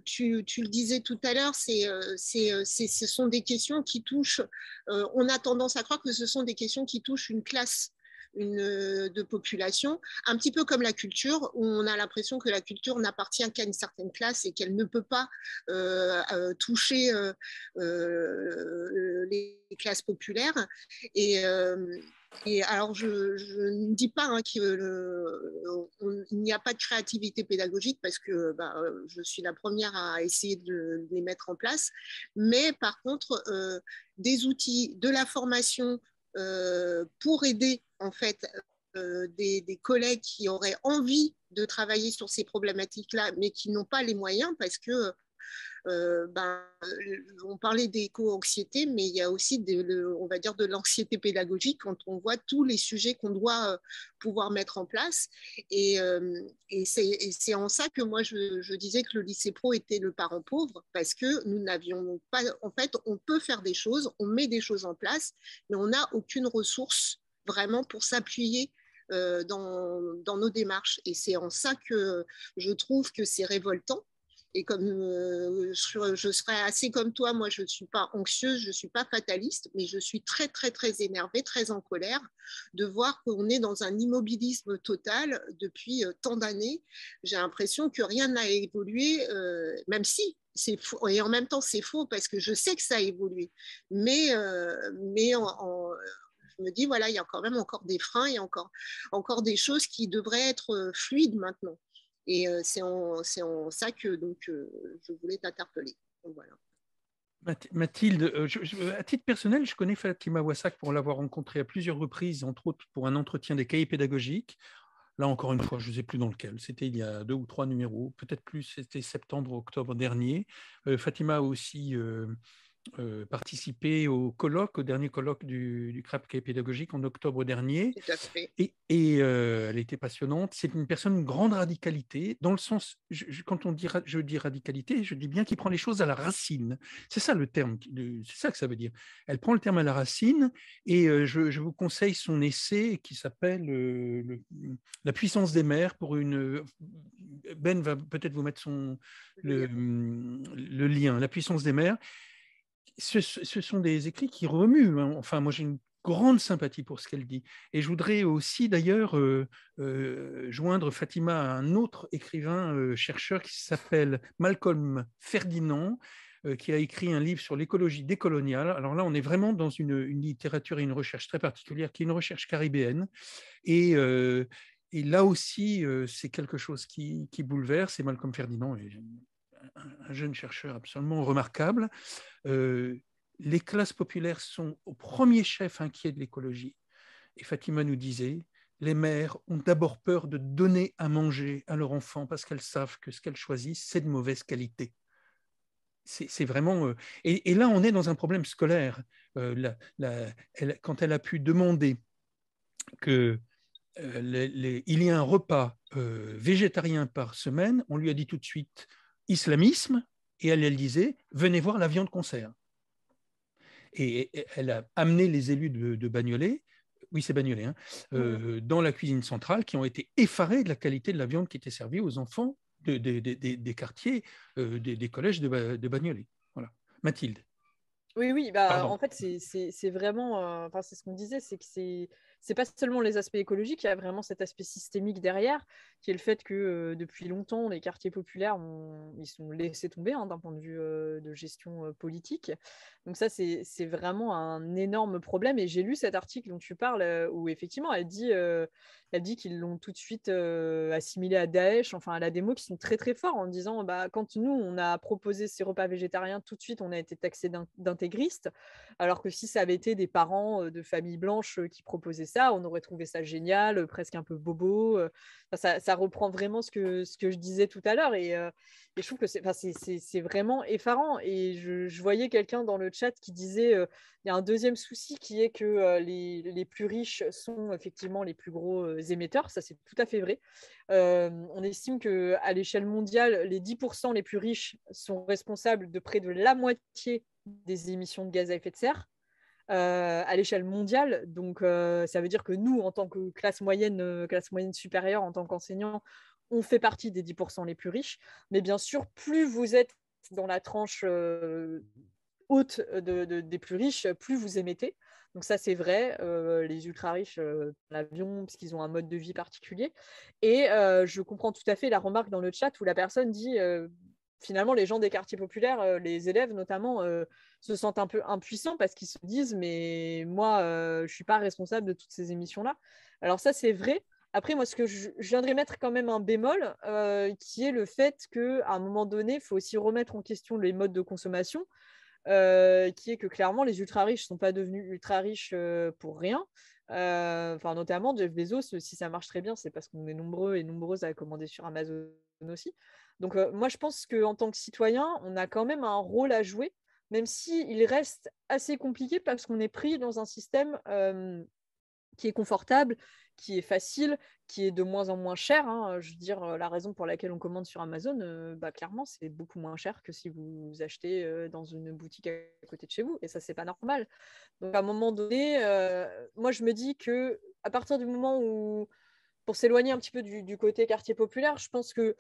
tu le disais tout à l'heure, ce sont des questions qui touchent, on a tendance à croire que ce sont des questions qui touchent une classe de population, un petit peu comme la culture, où on a l'impression que la culture n'appartient qu'à une certaine classe et qu'elle ne peut pas toucher les classes populaires. Et alors, je ne dis pas qu'il n'y a pas de créativité pédagogique parce que je suis la première à essayer de les mettre en place. Mais par contre, des outils, de la formation pour aider en fait des collègues qui auraient envie de travailler sur ces problématiques-là, mais qui n'ont pas les moyens parce que on parlait d'éco-anxiété, mais il y a aussi on va dire de l'anxiété pédagogique quand on voit tous les sujets qu'on doit pouvoir mettre en place. Et c'est en ça que moi, je disais que le lycée pro était le parent pauvre, parce que nous n'avions pas... En fait, on peut faire des choses, on met des choses en place, mais on n'a aucune ressource vraiment pour s'appuyer dans nos démarches. Et c'est en ça que je trouve que c'est révoltant. Et comme je serais assez comme toi, moi je ne suis pas anxieuse, je ne suis pas fataliste, mais je suis très très très énervée, très en colère de voir qu'on est dans un immobilisme total depuis tant d'années. J'ai l'impression que rien n'a évolué, même si c'est faux, et en même temps c'est faux parce que je sais que ça a évolué. Mais je me dis, voilà, il y a quand même encore des freins, il y a encore des choses qui devraient être fluides maintenant. Et c'est en ça que donc, je voulais t'interpeller. Donc, voilà. Mathilde, à titre personnel, je connais Fatima Wassak pour l'avoir rencontrée à plusieurs reprises, entre autres pour un entretien des cahiers pédagogiques. Là, encore une fois, je ne sais plus dans lequel. C'était il y a 2 ou 3 numéros, peut-être plus, c'était septembre-octobre dernier. Fatima a aussi participé au dernier colloque du CRAP Cahier pédagogique en octobre dernier. Tout à fait. Et elle était passionnante. C'est une personne de grande radicalité, dans le sens, quand je dis radicalité, je dis bien qu'il prend les choses à la racine. C'est ça le terme, c'est ça que ça veut dire. Elle prend le terme à la racine, et je vous conseille son essai qui s'appelle La puissance des mers. Ben va peut-être vous mettre le lien, La puissance des mers. Ce sont des écrits qui remuent. Enfin, moi, j'ai une grande sympathie pour ce qu'elle dit. Et je voudrais aussi, d'ailleurs, joindre Fatima à un autre écrivain, chercheur qui s'appelle Malcolm Ferdinand, qui a écrit un livre sur l'écologie décoloniale. Alors là, on est vraiment dans une littérature et une recherche très particulière, qui est une recherche caribéenne. Et là aussi, c'est quelque chose qui bouleverse. Et Malcolm Ferdinand est un jeune chercheur absolument remarquable. Les classes populaires sont au premier chef inquiets de l'écologie. Et Fatima nous disait, les mères ont d'abord peur de donner à manger à leur enfant parce qu'elles savent que ce qu'elles choisissent, c'est de mauvaise qualité. C'est vraiment... et là, on est dans un problème scolaire. Quand elle a pu demander qu'il y ait un repas végétarien par semaine, on lui a dit tout de suite islamisme, et elle disait, venez voir la viande qu'on sert. Et elle a amené les élus de Bagnolet, oui c'est Bagnolet, dans la cuisine centrale, qui ont été effarés de la qualité de la viande qui était servie aux enfants des quartiers, des collèges de Bagnolet. Voilà. Mathilde. Oui, bah, en fait, c'est vraiment, c'est ce qu'on disait, c'est que c'est pas seulement les aspects écologiques, il y a vraiment cet aspect systémique derrière, qui est le fait que depuis longtemps, les quartiers populaires, ils sont laissés tomber d'un point de vue de gestion politique. Donc ça, c'est vraiment un énorme problème. Et j'ai lu cet article dont tu parles, où effectivement, elle dit qu'ils l'ont tout de suite assimilé à Daesh. Enfin, elle a des mots qui sont très très forts en disant, bah, quand nous, on a proposé ces repas végétariens, tout de suite, on a été taxé d'intégristes, alors que si ça avait été des parents de familles blanches qui proposaient ça, on aurait trouvé ça génial, presque un peu bobo. Ça reprend vraiment ce que je disais tout à l'heure. Et je trouve que c'est vraiment effarant. Et je voyais quelqu'un dans le chat qui disait il y a un deuxième souci qui est que les plus riches sont effectivement les plus gros émetteurs. Ça, c'est tout à fait vrai. On estime qu'à l'échelle mondiale, les 10% les plus riches sont responsables de près de la moitié des émissions de gaz à effet de serre. À l'échelle mondiale. Donc, ça veut dire que nous, en tant que classe moyenne supérieure, en tant qu'enseignants, on fait partie des 10% les plus riches. Mais bien sûr, plus vous êtes dans la tranche haute des plus riches, plus vous émettez. Donc ça, c'est vrai. Les ultra-riches, l'avion, parce qu'ils ont un mode de vie particulier. Et je comprends tout à fait la remarque dans le chat où la personne dit... finalement, les gens des quartiers populaires, les élèves notamment, se sentent un peu impuissants parce qu'ils se disent « mais moi, je ne suis pas responsable de toutes ces émissions-là ». Alors ça, c'est vrai. Après, moi, ce que je viendrais mettre quand même un bémol, qui est le fait qu'à un moment donné, il faut aussi remettre en question les modes de consommation, qui est que clairement, les ultra-riches ne sont pas devenus ultra-riches pour rien. Notamment, Jeff Bezos, si ça marche très bien, c'est parce qu'on est nombreux et nombreuses à commander sur Amazon aussi. Donc, moi, je pense qu'en tant que citoyen, on a quand même un rôle à jouer, même s'il reste assez compliqué parce qu'on est pris dans un système qui est confortable, qui est facile, qui est de moins en moins cher. Je veux dire, la raison pour laquelle on commande sur Amazon, clairement, c'est beaucoup moins cher que si vous achetez dans une boutique à côté de chez vous. Et ça, c'est pas normal. Donc, à un moment donné, moi, je me dis qu'à partir du moment où, pour s'éloigner un petit peu du côté quartier populaire, je pense que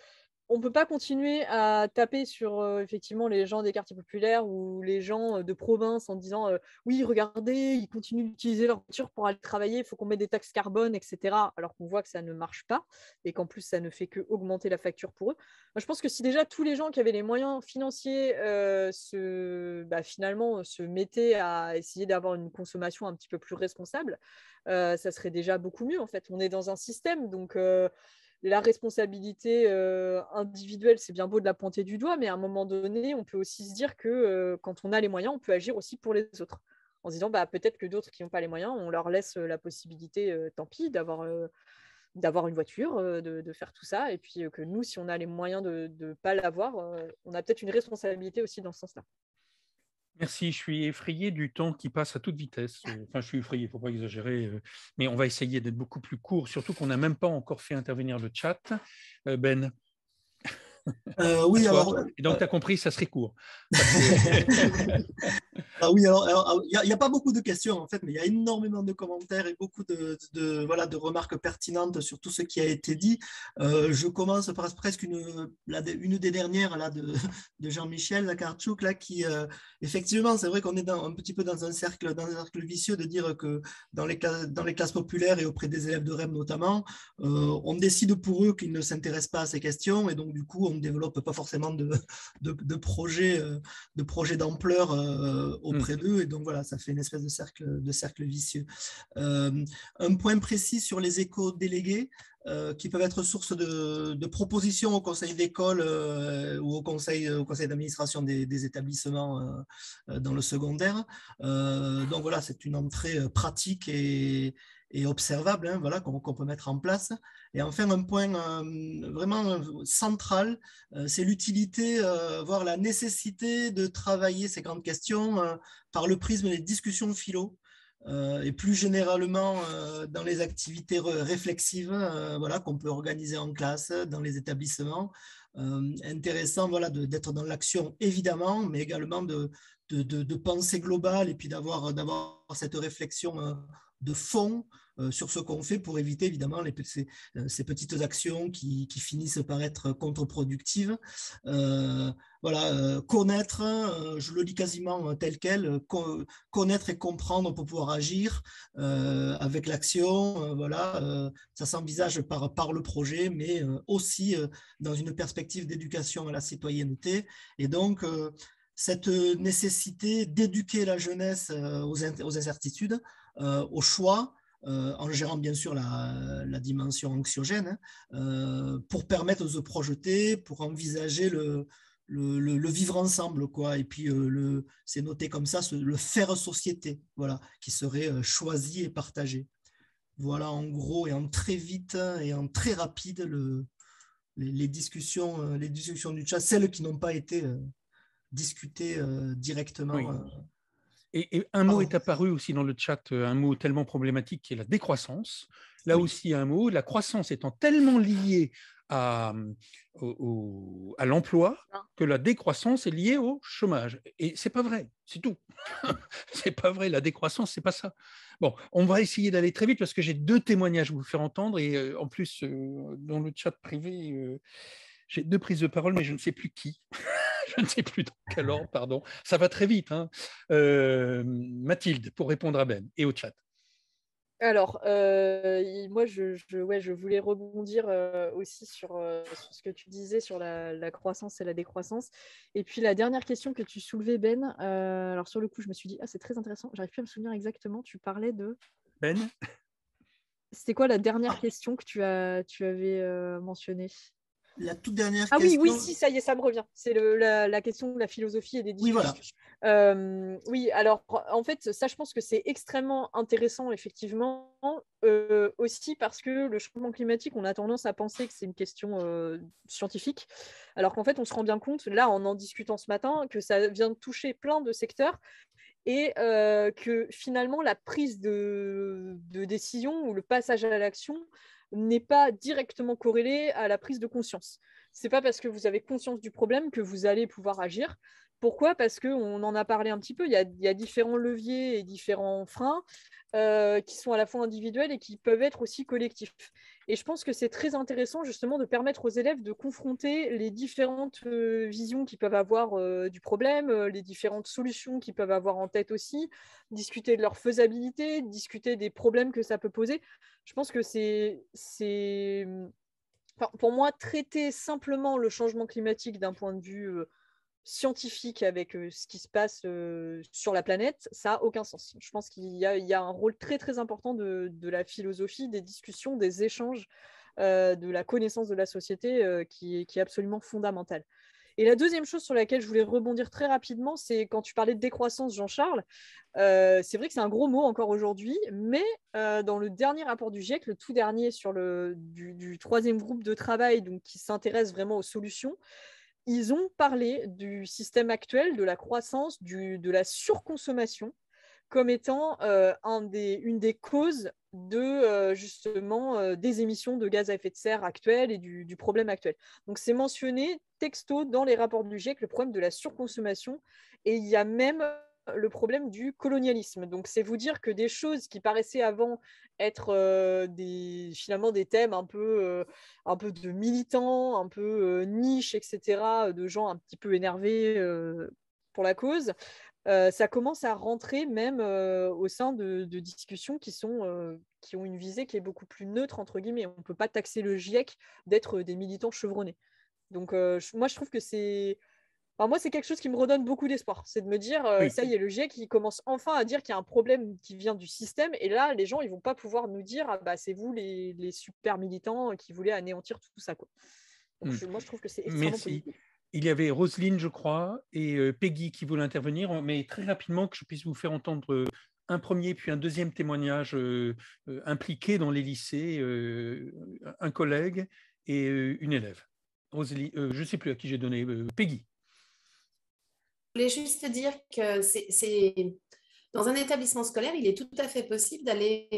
on ne peut pas continuer à taper sur effectivement les gens des quartiers populaires ou les gens de province en disant oui, regardez, ils continuent d'utiliser leur voiture pour aller travailler, il faut qu'on mette des taxes carbone, etc. Alors qu'on voit que ça ne marche pas et qu'en plus, ça ne fait qu'augmenter la facture pour eux. Moi, je pense que si déjà tous les gens qui avaient les moyens financiers finalement se mettaient à essayer d'avoir une consommation un petit peu plus responsable, ça serait déjà beaucoup mieux en fait. On est dans un système, donc... la responsabilité individuelle, c'est bien beau de la pointer du doigt, mais à un moment donné, on peut aussi se dire que quand on a les moyens, on peut agir aussi pour les autres. En se disant, peut-être que d'autres qui n'ont pas les moyens, on leur laisse la possibilité, tant pis, d'avoir une voiture, de faire tout ça. Et puis que nous, si on a les moyens de ne pas l'avoir, on a peut-être une responsabilité aussi dans ce sens-là. Merci, je suis effrayé du temps qui passe à toute vitesse. Enfin, je suis effrayé, il ne faut pas exagérer, mais on va essayer d'être beaucoup plus court, surtout qu'on n'a même pas encore fait intervenir le chat. Ben. Oui, alors. Et donc, tu as compris, ça serait court. Oui, alors il n'y a pas beaucoup de questions en fait, mais il y a énormément de commentaires et beaucoup de remarques pertinentes sur tout ce qui a été dit. Je commence par presque une des dernières là, de Jean-Michel Lacartchouk, là, qui effectivement, c'est vrai qu'on est un petit peu dans un cercle vicieux de dire que dans les classes populaires et auprès des élèves de REM notamment, on décide pour eux qu'ils ne s'intéressent pas à ces questions et donc du coup on ne développe pas forcément de projets d'ampleur auprès d'eux. Et donc voilà, ça fait une espèce de cercle vicieux. Un point précis sur les éco-délégués qui peuvent être source de propositions au conseil d'école ou au conseil d'administration des établissements dans le secondaire. Donc voilà, c'est une entrée pratique et observable, hein, voilà, qu'on peut mettre en place. Et enfin, un point vraiment central, c'est l'utilité, voire la nécessité de travailler ces grandes questions par le prisme des discussions philo. Et plus généralement dans les activités réflexives voilà, qu'on peut organiser en classe, dans les établissements. Intéressant voilà, d'être dans l'action, évidemment, mais également de penser global et puis d'avoir cette réflexion de fond sur ce qu'on fait pour éviter évidemment ces petites actions qui finissent par être contre-productives. Voilà, connaître, je le lis quasiment tel quel, connaître et comprendre pour pouvoir agir avec l'action. Voilà, ça s'envisage par le projet, mais aussi dans une perspective d'éducation à la citoyenneté. Et donc, cette nécessité d'éduquer la jeunesse aux incertitudes, au choix, en gérant bien sûr la dimension anxiogène, pour permettre de se projeter, pour envisager le vivre ensemble, quoi. Et puis, c'est noté comme ça, le faire société, voilà, qui serait choisi et partagé. Voilà, en gros, et en très vite et en très rapide, les discussions du chat, celles qui n'ont pas été discutées directement. Oui. Et un mot est apparu aussi dans le chat, un mot tellement problématique qui est la décroissance. Là aussi, un mot, la croissance étant tellement liée à l'emploi que la décroissance est liée au chômage. Et c'est pas vrai, c'est tout. C'est pas vrai, la décroissance, c'est pas ça. Bon, on va essayer d'aller très vite parce que j'ai 2 témoignages à vous faire entendre et en plus, dans le chat privé, j'ai 2 prises de parole, mais je ne sais plus qui. Je ne sais plus dans quel ordre, pardon. Ça va très vite. Hein. Mathilde, pour répondre à Ben et au chat. Alors, moi, je voulais rebondir aussi sur ce que tu disais sur la croissance et la décroissance. Et puis, la dernière question que tu soulevais, Ben, alors sur le coup, je me suis dit, c'est très intéressant. J'arrive plus à me souvenir exactement. Tu parlais de… Ben ? C'était quoi la dernière question que tu avais mentionnée ? La toute dernière question… question… Oui, si, ça y est, ça me revient. C'est la question de la philosophie et des discussions. Oui, voilà. Oui, alors, en fait, ça, je pense que c'est extrêmement intéressant, effectivement, aussi parce que le changement climatique, on a tendance à penser que c'est une question scientifique, alors qu'en fait, on se rend bien compte, là, en discutant ce matin, que ça vient de toucher plein de secteurs et que finalement, la prise de décision ou le passage à l'action n'est pas directement corrélé à la prise de conscience. Ce n'est pas parce que vous avez conscience du problème que vous allez pouvoir agir. Pourquoi ? Parce qu'on en a parlé un petit peu, il y a différents leviers et différents freins qui sont à la fois individuels et qui peuvent être aussi collectifs. Et je pense que c'est très intéressant justement de permettre aux élèves de confronter les différentes visions qu'ils peuvent avoir du problème, les différentes solutions qu'ils peuvent avoir en tête aussi, discuter de leur faisabilité, discuter des problèmes que ça peut poser. Je pense que enfin, pour moi, traiter simplement le changement climatique d'un point de vue scientifique avec ce qui se passe sur la planète, ça n'a aucun sens. Je pense qu'il y a un rôle très très important de la philosophie, des discussions, des échanges, de la connaissance de la société qui est absolument fondamentale. Et la deuxième chose sur laquelle je voulais rebondir très rapidement, c'est quand tu parlais de décroissance, Jean-Charles, c'est vrai que c'est un gros mot encore aujourd'hui, mais dans le dernier rapport du GIEC, le tout dernier sur du 3e groupe de travail donc, qui s'intéresse vraiment aux solutions, ils ont parlé du système actuel, de la croissance, de la surconsommation, comme étant une des causes justement des émissions de gaz à effet de serre actuelles et du problème actuel. Donc c'est mentionné texto dans les rapports du GIEC, le problème de la surconsommation, et il y a même le problème du colonialisme. Donc c'est vous dire que des choses qui paraissaient avant être finalement des thèmes un peu de militants, un peu niche, etc., de gens un petit peu énervés pour la cause, ça commence à rentrer même au sein de discussions qui ont une visée qui est beaucoup plus neutre, entre guillemets. On ne peut pas taxer le GIEC d'être des militants chevronnés. Donc, moi, je trouve que c'est... Enfin, moi, c'est quelque chose qui me redonne beaucoup d'espoir. C'est de me dire, ça y est, le GIEC qui commence enfin à dire qu'il y a un problème qui vient du système. Et là, les gens, ils vont pas pouvoir nous dire, ah, bah, c'est vous les super militants qui voulaient anéantir tout ça, quoi. Donc, moi, je trouve que c'est extrêmement positif. Il y avait Roselyne, je crois, et Peggy qui voulaient intervenir, mais très rapidement que je puisse vous faire entendre un premier puis un deuxième témoignage impliqué dans les lycées, un collègue et une élève. Roselyne, je ne sais plus à qui j'ai donné, Peggy. Je voulais juste dire que dans un établissement scolaire, il est tout à fait possible d'aller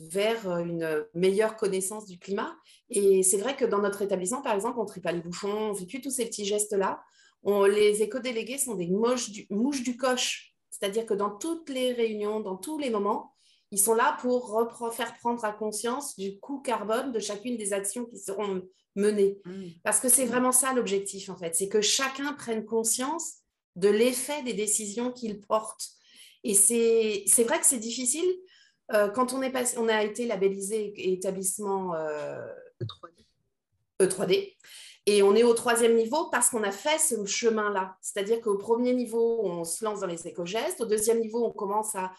vers une meilleure connaissance du climat. Et c'est vrai que dans notre établissement, par exemple, on ne trie pas les bouchons, on ne fait plus tous ces petits gestes-là. Les éco-délégués sont des mouches du coche. C'est-à-dire que dans toutes les réunions, dans tous les moments, ils sont là pour faire prendre à conscience du coût carbone de chacune des actions qui seront menées. Parce que c'est vraiment ça l'objectif, en fait. C'est que chacun prenne conscience de l'effet des décisions qu'il porte. Et c'est vrai que c'est difficile. Quand on a été labellisé établissement E3D, et on est au 3e niveau parce qu'on a fait ce chemin-là. C'est-à-dire qu'au 1er niveau, on se lance dans les éco-gestes. Au 2e niveau, on commence à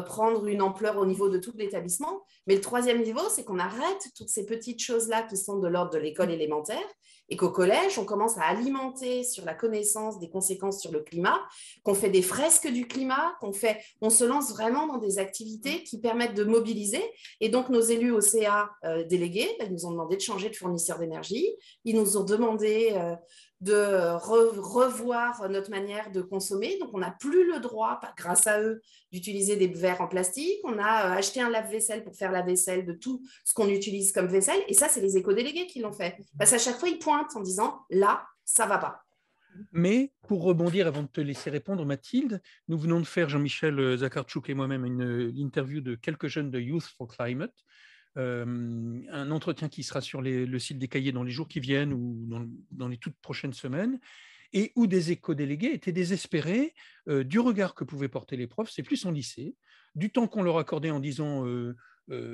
prendre une ampleur au niveau de tout l'établissement. Mais le 3e niveau, c'est qu'on arrête toutes ces petites choses-là qui sont de l'ordre de l'école élémentaire et qu'au collège, on commence à alimenter sur la connaissance des conséquences sur le climat, qu'on fait des fresques du climat, on se lance vraiment dans des activités qui permettent de mobiliser. Et donc, nos élus au CA délégués, ils nous ont demandé de changer de fournisseur d'énergie. Ils nous ont demandé de revoir notre manière de consommer. Donc, on n'a plus le droit, grâce à eux, d'utiliser des verres en plastique. On a acheté un lave-vaisselle pour faire la vaisselle de tout ce qu'on utilise comme vaisselle. Et ça, c'est les éco-délégués qui l'ont fait. Parce qu'à chaque fois, ils pointent en disant « là, ça ne va pas ». Mais pour rebondir, avant de te laisser répondre, Mathilde, nous venons de faire, Jean-Michel Zakhartchouk et moi-même, une interview de quelques jeunes de Youth for Climate, un entretien qui sera sur le site des cahiers dans les jours qui viennent ou dans les toutes prochaines semaines, et où des éco-délégués étaient désespérés du regard que pouvaient porter les profs, c'est plus en lycée, du temps qu'on leur accordait en disant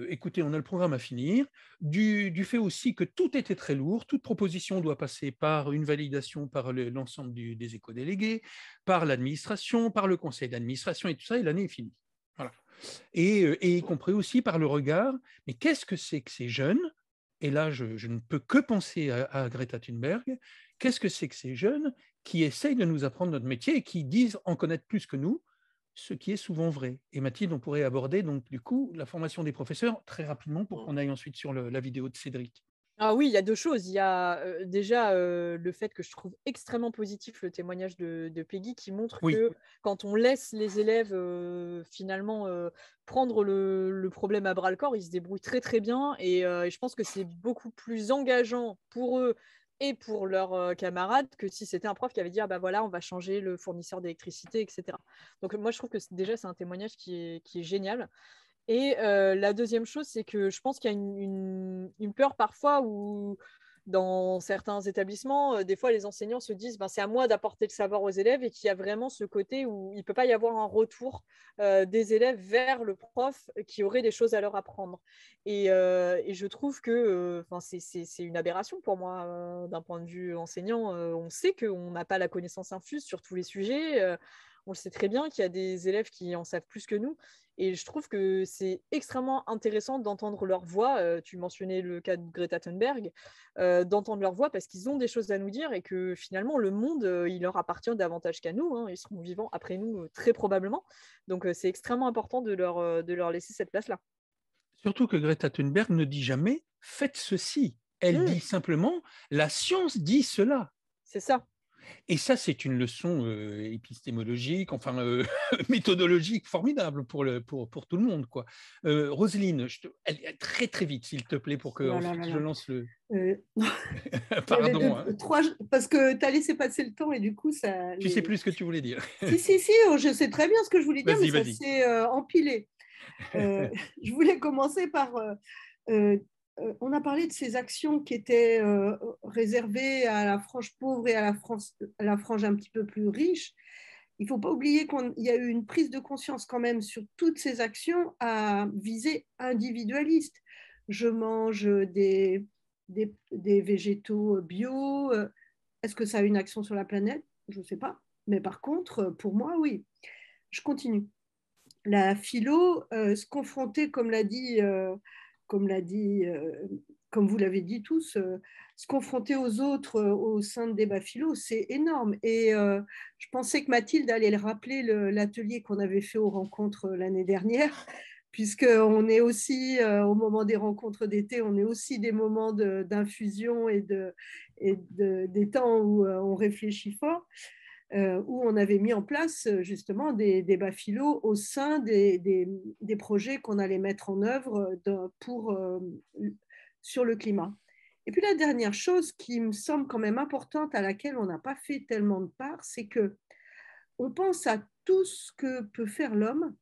écoutez, on a le programme à finir, du fait aussi que tout était très lourd, toute proposition doit passer par une validation par l'ensemble des éco-délégués, par l'administration, par le conseil d'administration et tout ça, et l'année est finie. Voilà. Et y compris aussi par le regard, mais qu'est-ce que c'est que ces jeunes, et là je ne peux que penser à Greta Thunberg, qu'est-ce que c'est que ces jeunes qui essayent de nous apprendre notre métier et qui disent en connaître plus que nous, ce qui est souvent vrai. Et Mathilde, on pourrait aborder donc du coup la formation des professeurs très rapidement pour qu'on aille ensuite sur la vidéo de Cédric. Ah oui, il y a deux choses. Il y a déjà le fait que je trouve extrêmement positif le témoignage de Peggy qui montre que quand on laisse les élèves finalement prendre le problème à bras-le-corps, ils se débrouillent très très bien et je pense que c'est beaucoup plus engageant pour eux et pour leurs camarades que si c'était un prof qui avait dit ah bah voilà on va changer le fournisseur d'électricité, etc. Donc moi je trouve que déjà c'est un témoignage qui est génial. Et la deuxième chose, c'est que je pense qu'il y a une peur parfois où, dans certains établissements, des fois, les enseignants se disent c'est à moi d'apporter le savoir aux élèves et qu'il y a vraiment ce côté où il ne peut pas y avoir un retour des élèves vers le prof qui aurait des choses à leur apprendre. Et je trouve que c'est une aberration pour moi d'un point de vue enseignant. On sait qu'on n'a pas la connaissance infuse sur tous les sujets. On le sait très bien qu'il y a des élèves qui en savent plus que nous. Et je trouve que c'est extrêmement intéressant d'entendre leur voix. Tu mentionnais le cas de Greta Thunberg, d'entendre leur voix parce qu'ils ont des choses à nous dire et que finalement, le monde, il leur appartient davantage qu'à nous. Hein. Ils seront vivants après nous, très probablement. Donc, c'est extrêmement important de leur laisser cette place-là. Surtout que Greta Thunberg ne dit jamais « faites ceci ». Elle dit simplement « la science dit cela ». C'est ça. Et ça, c'est une leçon épistémologique, enfin méthodologique formidable pour tout le monde, quoi. Roselyne, très très vite, s'il te plaît, pour que je lance le. Pardon. Parce que tu as laissé passer le temps et du coup ça. Tu sais plus ce que tu voulais dire. Si, je sais très bien ce que je voulais dire, mais ça s'est empilé. Je voulais commencer par. On a parlé de ces actions qui étaient réservées à la frange pauvre et à la frange un petit peu plus riche. Il ne faut pas oublier qu'il y a eu une prise de conscience quand même sur toutes ces actions à visée individualiste. Je mange des des végétaux bio. Est-ce que ça a une action sur la planète? Je ne sais pas. Mais par contre, pour moi, oui. Je continue. La philo, se confronter, comme vous l'avez dit tous, se confronter aux autres au sein de débats philo, c'est énorme. Et je pensais que Mathilde allait le rappeler, l'atelier qu'on avait fait aux rencontres l'année dernière, puisqu'on est aussi, au moment des rencontres d'été, on est aussi des moments d'infusion et des temps où on réfléchit fort. Où on avait mis en place justement des débats philo au sein des projets qu'on allait mettre en œuvre sur le climat. Et puis la dernière chose qui me semble quand même importante, à laquelle on n'a pas fait tellement de part, c'est qu'on pense à tout ce que peut faire l'homme,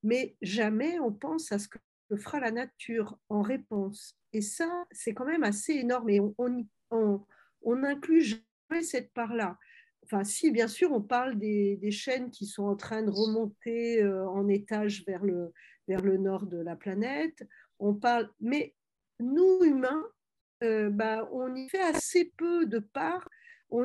mais jamais on pense à ce que fera la nature en réponse. Et ça, c'est quand même assez énorme et on n'inclut jamais cette part-là. Enfin, si, bien sûr, on parle des chaînes qui sont en train de remonter en étage vers le nord de la planète. On parle, mais nous, humains, on y fait assez peu de part. On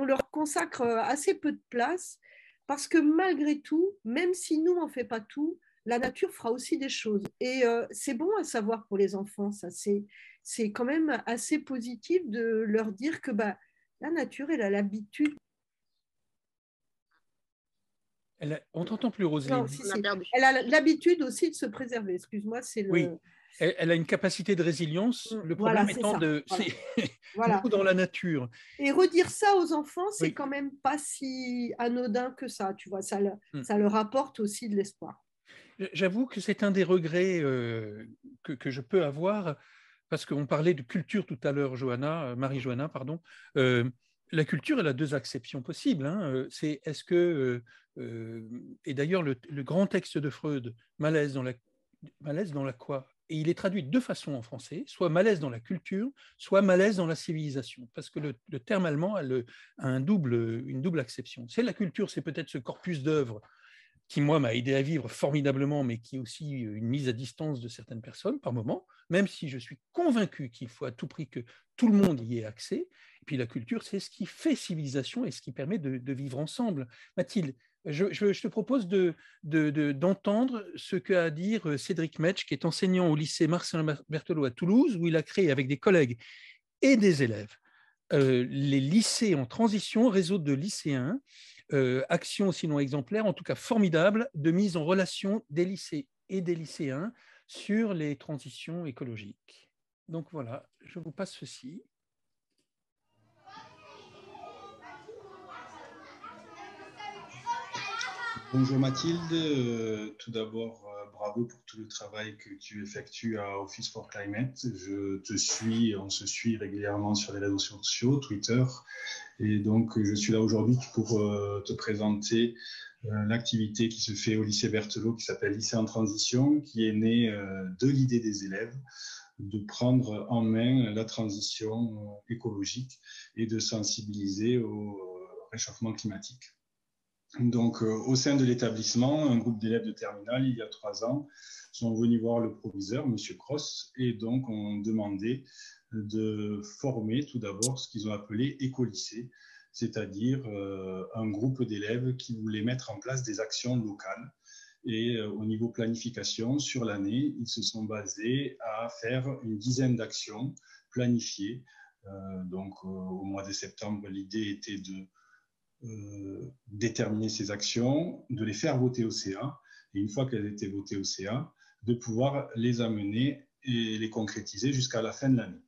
leur consacre assez peu de place parce que malgré tout, même si nous, on ne fait pas tout, la nature fera aussi des choses. Et c'est bon à savoir pour les enfants, ça. C'est quand même assez positif de leur dire que la nature, elle a l'habitude. On t'entend plus, Roselyne. Non, si. Elle a l'habitude aussi de se préserver. Excuse-moi, c'est le. Oui, elle a une capacité de résilience. Le problème étant nous dans la nature. Et redire ça aux enfants, c'est quand même pas si anodin que ça. Tu vois, ça leur apporte aussi de l'espoir. J'avoue que c'est un des regrets que je peux avoir, parce qu'on parlait de culture tout à l'heure, Marie-Johanna, pardon. La culture, elle a deux acceptions possibles. Hein. C'est est-ce que, et d'ailleurs le grand texte de Freud, malaise dans la quoi? Et il est traduit de deux façons en français, soit malaise dans la culture, soit malaise dans la civilisation, parce que le terme allemand a une double acception. C'est la culture, c'est peut-être ce corpus d'œuvres qui, moi, m'a aidé à vivre formidablement, mais qui est aussi une mise à distance de certaines personnes par moment, même si je suis convaincu qu'il faut à tout prix que tout le monde y ait accès. Et puis la culture, c'est ce qui fait civilisation et ce qui permet de vivre ensemble. Mathilde, je te propose d'entendre ce qu'a à dire Cédric Metsch, qui est enseignant au lycée Marcel Berthelot à Toulouse, où il a créé avec des collègues et des élèves les lycées en transition, réseau de lycéens, action sinon exemplaire, en tout cas formidable, de mise en relation des lycées et des lycéens sur les transitions écologiques. Donc voilà, je vous passe ceci. Bonjour Mathilde, tout d'abord bravo pour tout le travail que tu effectues à Office for Climate. On se suit régulièrement sur les réseaux sociaux, Twitter, et donc je suis là aujourd'hui pour te présenter l'activité qui se fait au lycée Berthelot qui s'appelle Lycée en transition, qui est née de l'idée des élèves de prendre en main la transition écologique et de sensibiliser au réchauffement climatique. Donc, au sein de l'établissement, un groupe d'élèves de terminale, il y a 3 ans, sont venus voir le proviseur, M. Cross, et donc ont demandé de former tout d'abord ce qu'ils ont appelé écolycée, c'est-à-dire un groupe d'élèves qui voulaient mettre en place des actions locales. Et au niveau planification, sur l'année, ils se sont basés à faire une dizaine d'actions planifiées. Donc, au mois de septembre, l'idée était de déterminer ces actions, de les faire voter au CA, et une fois qu'elles étaient votées au CA, de pouvoir les amener et les concrétiser jusqu'à la fin de l'année.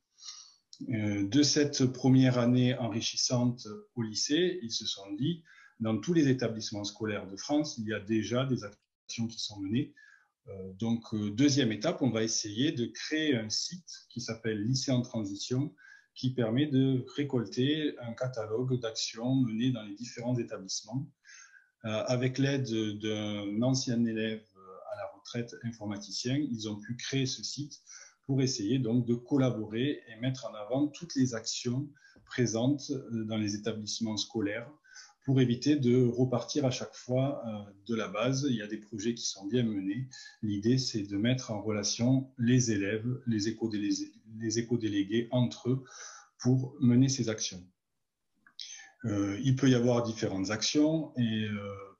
De cette première année enrichissante au lycée, ils se sont dit, dans tous les établissements scolaires de France, il y a déjà des actions qui sont menées. Donc, deuxième étape, on va essayer de créer un site qui s'appelle Lycée en transition, qui permet de récolter un catalogue d'actions menées dans les différents établissements. Avec l'aide d'un ancien élève à la retraite informaticien, ils ont pu créer ce site pour essayer donc de collaborer et mettre en avant toutes les actions présentes dans les établissements scolaires pour éviter de repartir à chaque fois de la base. Il y a des projets qui sont bien menés. L'idée, c'est de mettre en relation les élèves, les les éco-délégués entre eux pour mener ces actions. Il peut y avoir différentes actions et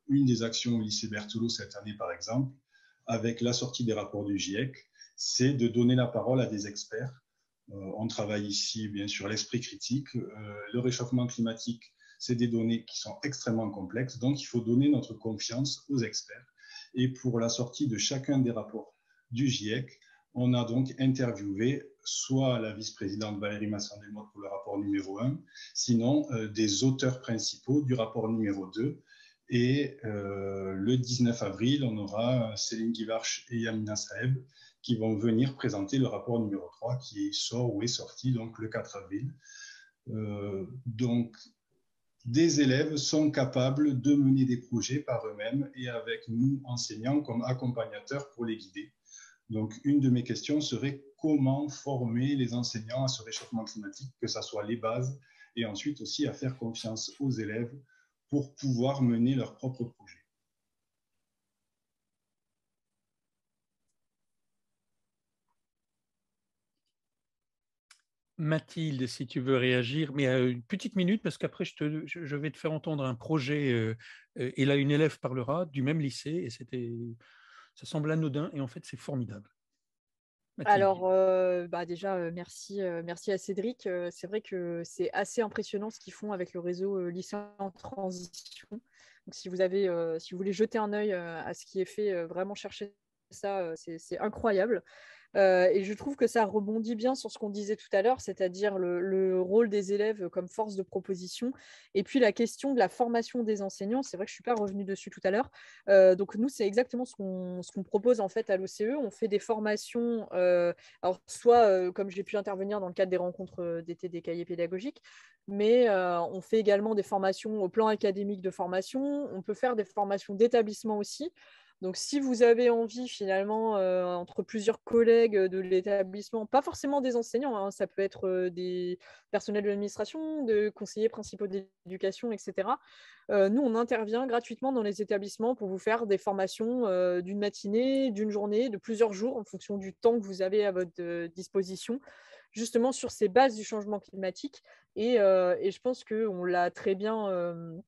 une des actions au lycée Berthelot cette année, par exemple, avec la sortie des rapports du GIEC, c'est de donner la parole à des experts. On travaille ici, bien sûr, l'esprit critique. Le réchauffement climatique, c'est des données qui sont extrêmement complexes, donc il faut donner notre confiance aux experts. Et pour la sortie de chacun des rapports du GIEC, on a donc interviewé soit la vice-présidente Valérie Masson-Delmotte pour le rapport numéro 1, sinon des auteurs principaux du rapport numéro 2. Et le 19 avril, on aura Céline Guivarch et Yamina Saeb qui vont venir présenter le rapport numéro 3 qui sort ou est sorti donc, le 4 avril. Donc, des élèves sont capables de mener des projets par eux-mêmes et avec nous, enseignants, comme accompagnateurs pour les guider. Donc, une de mes questions serait comment former les enseignants à ce réchauffement climatique, que ce soit les bases, et ensuite aussi à faire confiance aux élèves pour pouvoir mener leurs propres projets. Mathilde, si tu veux réagir, mais une petite minute, parce qu'après, je vais te faire entendre un projet, et là, une élève parlera du même lycée, et ça semble anodin, et en fait, c'est formidable. Mathilde. Alors, déjà, merci à Cédric. C'est vrai que c'est assez impressionnant ce qu'ils font avec le réseau lycée en transition. Donc, si vous voulez jeter un œil à ce qui est fait, vraiment chercher ça, c'est incroyable. Et je trouve que ça rebondit bien sur ce qu'on disait tout à l'heure, c'est-à-dire le rôle des élèves comme force de proposition, et puis la question de la formation des enseignants. C'est vrai que je ne suis pas revenue dessus tout à l'heure. Donc nous, c'est exactement ce qu'on propose en fait à l'OCE. On fait des formations, alors soit comme j'ai pu intervenir dans le cadre des rencontres d'été des cahiers pédagogiques, mais on fait également des formations au plan académique de formation. On peut faire des formations d'établissement aussi. Donc, si vous avez envie, finalement, entre plusieurs collègues de l'établissement, pas forcément des enseignants, hein, ça peut être des personnels de l'administration, de conseillers principaux d'éducation, etc. Nous, on intervient gratuitement dans les établissements pour vous faire des formations d'une matinée, d'une journée, de plusieurs jours, en fonction du temps que vous avez à votre disposition, justement sur ces bases du changement climatique. Et je pense qu'on l'a très bien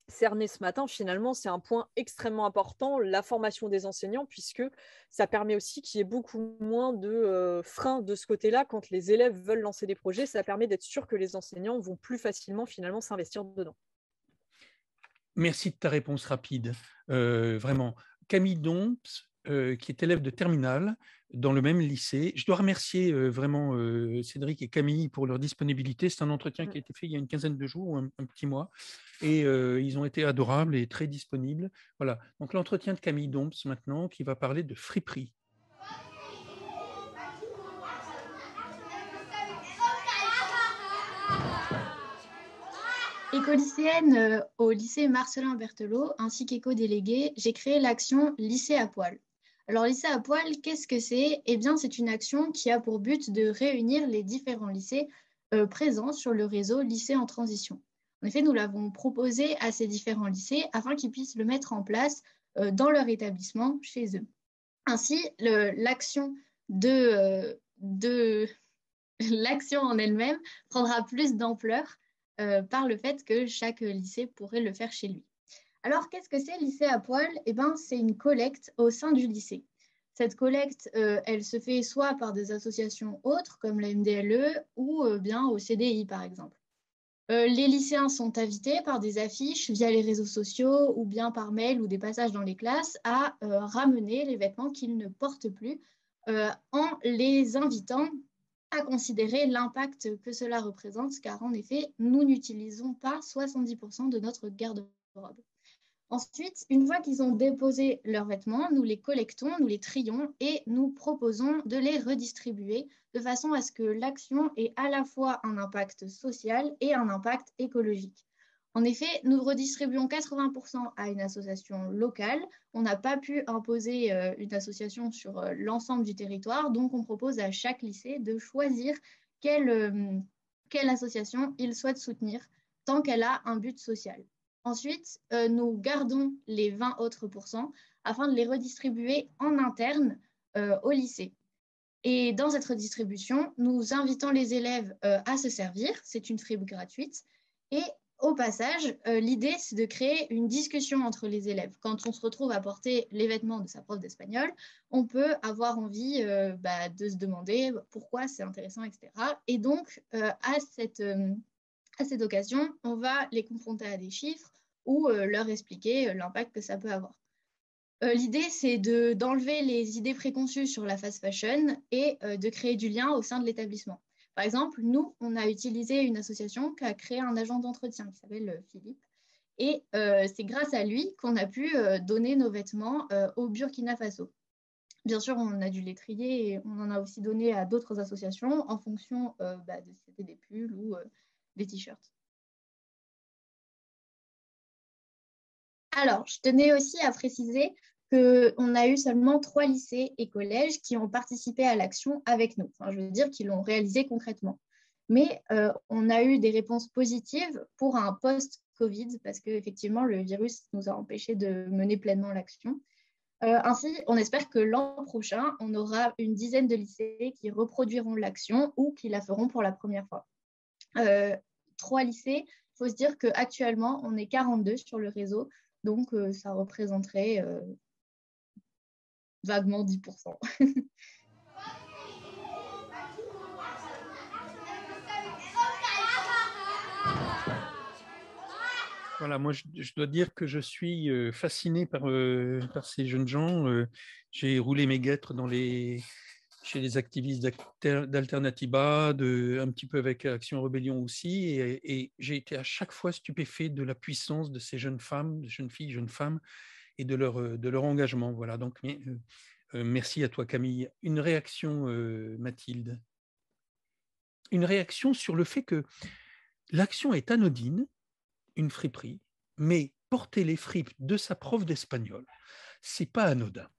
cerné ce matin. Finalement, c'est un point extrêmement important, la formation des enseignants, puisque ça permet aussi qu'il y ait beaucoup moins de freins de ce côté-là. Quand les élèves veulent lancer des projets, ça permet d'être sûr que les enseignants vont plus facilement finalement s'investir dedans. Merci de ta réponse rapide. Vraiment. Camille Domps, qui est élève de terminale dans le même lycée. Je dois remercier vraiment Cédric et Camille pour leur disponibilité. C'est un entretien qui a été fait il y a une quinzaine de jours, ou un petit mois, et ils ont été adorables et très disponibles. Voilà. Donc l'entretien de Camille Domps maintenant, qui va parler de friperie. Écolycéenne au lycée Marcelin Berthelot, ainsi qu'éco-déléguée, j'ai créé l'action Lycée à poil. Alors, Lycée à poil, qu'est-ce que c'est? Eh bien, c'est une action qui a pour but de réunir les différents lycées présents sur le réseau Lycée en transition. En effet, nous l'avons proposé à ces différents lycées afin qu'ils puissent le mettre en place dans leur établissement, chez eux. Ainsi, l'action l'action en elle-même prendra plus d'ampleur par le fait que chaque lycée pourrait le faire chez lui. Alors, qu'est-ce que c'est Lycée à poil? Eh bien, c'est une collecte au sein du lycée. Cette collecte, elle se fait soit par des associations autres, comme la MDLE, ou bien au CDI, par exemple. Les lycéens sont invités par des affiches via les réseaux sociaux, ou bien par mail ou des passages dans les classes, à ramener les vêtements qu'ils ne portent plus, en les invitant à considérer l'impact que cela représente, car en effet, nous n'utilisons pas 70% de notre garde-robe. Ensuite, une fois qu'ils ont déposé leurs vêtements, nous les collectons, nous les trions et nous proposons de les redistribuer de façon à ce que l'action ait à la fois un impact social et un impact écologique. En effet, nous redistribuons 80% à une association locale. On n'a pas pu imposer une association sur l'ensemble du territoire, donc on propose à chaque lycée de choisir quelle association il souhaite soutenir tant qu'elle a un but social. Ensuite, nous gardons les 20 autres pourcents afin de les redistribuer en interne au lycée. Et dans cette redistribution, nous invitons les élèves à se servir. C'est une frip gratuite. Et au passage, l'idée, c'est de créer une discussion entre les élèves. Quand on se retrouve à porter les vêtements de sa prof d'espagnol, on peut avoir envie de se demander pourquoi c'est intéressant, etc. Et donc, à cette occasion, on va les confronter à des chiffres ou leur expliquer l'impact que ça peut avoir. L'idée, c'est d'enlever les idées préconçues sur la fast fashion et de créer du lien au sein de l'établissement. Par exemple, nous, on a utilisé une association qui a créé un agent d'entretien qui s'appelle Philippe. Et c'est grâce à lui qu'on a pu donner nos vêtements au Burkina Faso. Bien sûr, on a dû les trier et on en a aussi donné à d'autres associations en fonction de si c'était des pulls ou des t-shirts. Alors, je tenais aussi à préciser qu'on a eu seulement 3 lycées et collèges qui ont participé à l'action avec nous. Enfin, je veux dire qu'ils l'ont réalisé concrètement. Mais on a eu des réponses positives pour un post-Covid parce qu'effectivement, le virus nous a empêchés de mener pleinement l'action. Ainsi, on espère que l'an prochain, on aura une dizaine de lycées qui reproduiront l'action ou qui la feront pour la première fois. 3 lycées, il faut se dire qu'actuellement, on est 42 sur le réseau, donc ça représenterait vaguement 10%. Voilà, moi, je dois dire que je suis fasciné par ces jeunes gens. J'ai roulé mes guêtres chez les activistes d'Alternativa, un petit peu avec Action Rébellion aussi, et j'ai été à chaque fois stupéfait de la puissance de ces jeunes femmes, jeunes filles, jeunes femmes, et de leur engagement. Voilà, donc merci à toi, Camille. Une réaction, Mathilde. Une réaction sur le fait que l'action est anodine, une friperie, mais porter les fripes de sa prof d'espagnol, c'est pas anodin.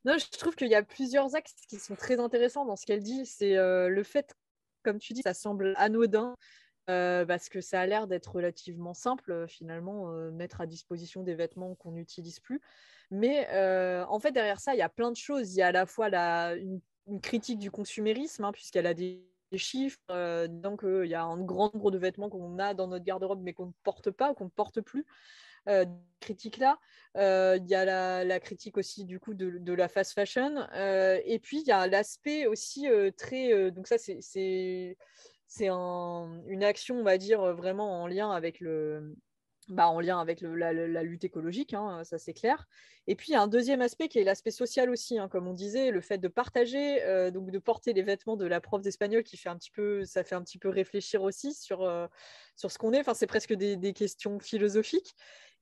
Non, je trouve qu'il y a plusieurs axes qui sont très intéressants dans ce qu'elle dit. C'est le fait, comme tu dis, ça semble anodin parce que ça a l'air d'être relativement simple, finalement, mettre à disposition des vêtements qu'on n'utilise plus. Mais en fait, derrière ça, il y a plein de choses. Il y a à la fois une critique du consumérisme, hein, puisqu'elle a des chiffres, donc il y a un grand nombre de vêtements qu'on a dans notre garde-robe, mais qu'on ne porte pas, qu'on ne porte plus. Critique là, il y a la critique aussi du coup de la fast fashion, et puis il y a l'aspect aussi très donc ça c'est une action, on va dire, vraiment en lien avec la lutte écologique, hein, ça c'est clair. Et puis il y a un deuxième aspect qui est l'aspect social aussi, hein, comme on disait, le fait de partager, donc de porter les vêtements de la prof d'espagnol ça fait un petit peu réfléchir aussi sur ce qu'on est. Enfin, c'est presque des questions philosophiques.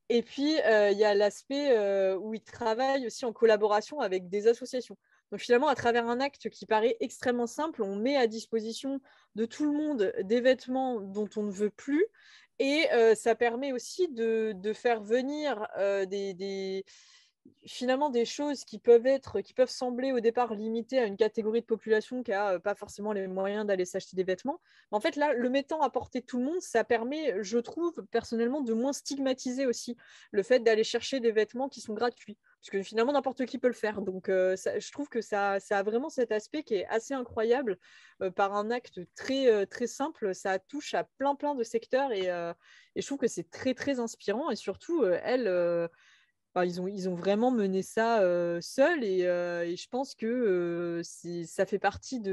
Et puis, il y a l'aspect où ils travaillent aussi en collaboration avec des associations. Donc finalement, à travers un acte qui paraît extrêmement simple, on met à disposition de tout le monde des vêtements dont on ne veut plus. Et ça permet aussi de faire venir finalement des choses qui peuvent sembler au départ limitées à une catégorie de population qui n'a pas forcément les moyens d'aller s'acheter des vêtements. En fait, là, le mettant à portée de tout le monde, ça permet, je trouve, personnellement, de moins stigmatiser aussi le fait d'aller chercher des vêtements qui sont gratuits. Parce que finalement, n'importe qui peut le faire. Donc, je trouve que ça a vraiment cet aspect qui est assez incroyable. Par un acte très, très simple, ça touche à plein de secteurs et je trouve que c'est très, très inspirant. Et surtout, ils ont vraiment mené ça seuls et je pense que ça fait partie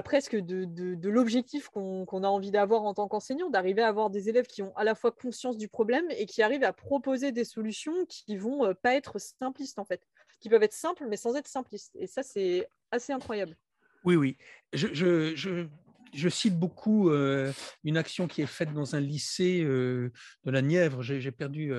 presque de l'objectif qu'on a envie d'avoir en tant qu'enseignant, d'arriver à avoir des élèves qui ont à la fois conscience du problème et qui arrivent à proposer des solutions qui ne vont pas être simplistes en fait, qui peuvent être simples mais sans être simplistes. Et ça, c'est assez incroyable. Oui. Je cite beaucoup une action qui est faite dans un lycée de la Nièvre. J'ai perdu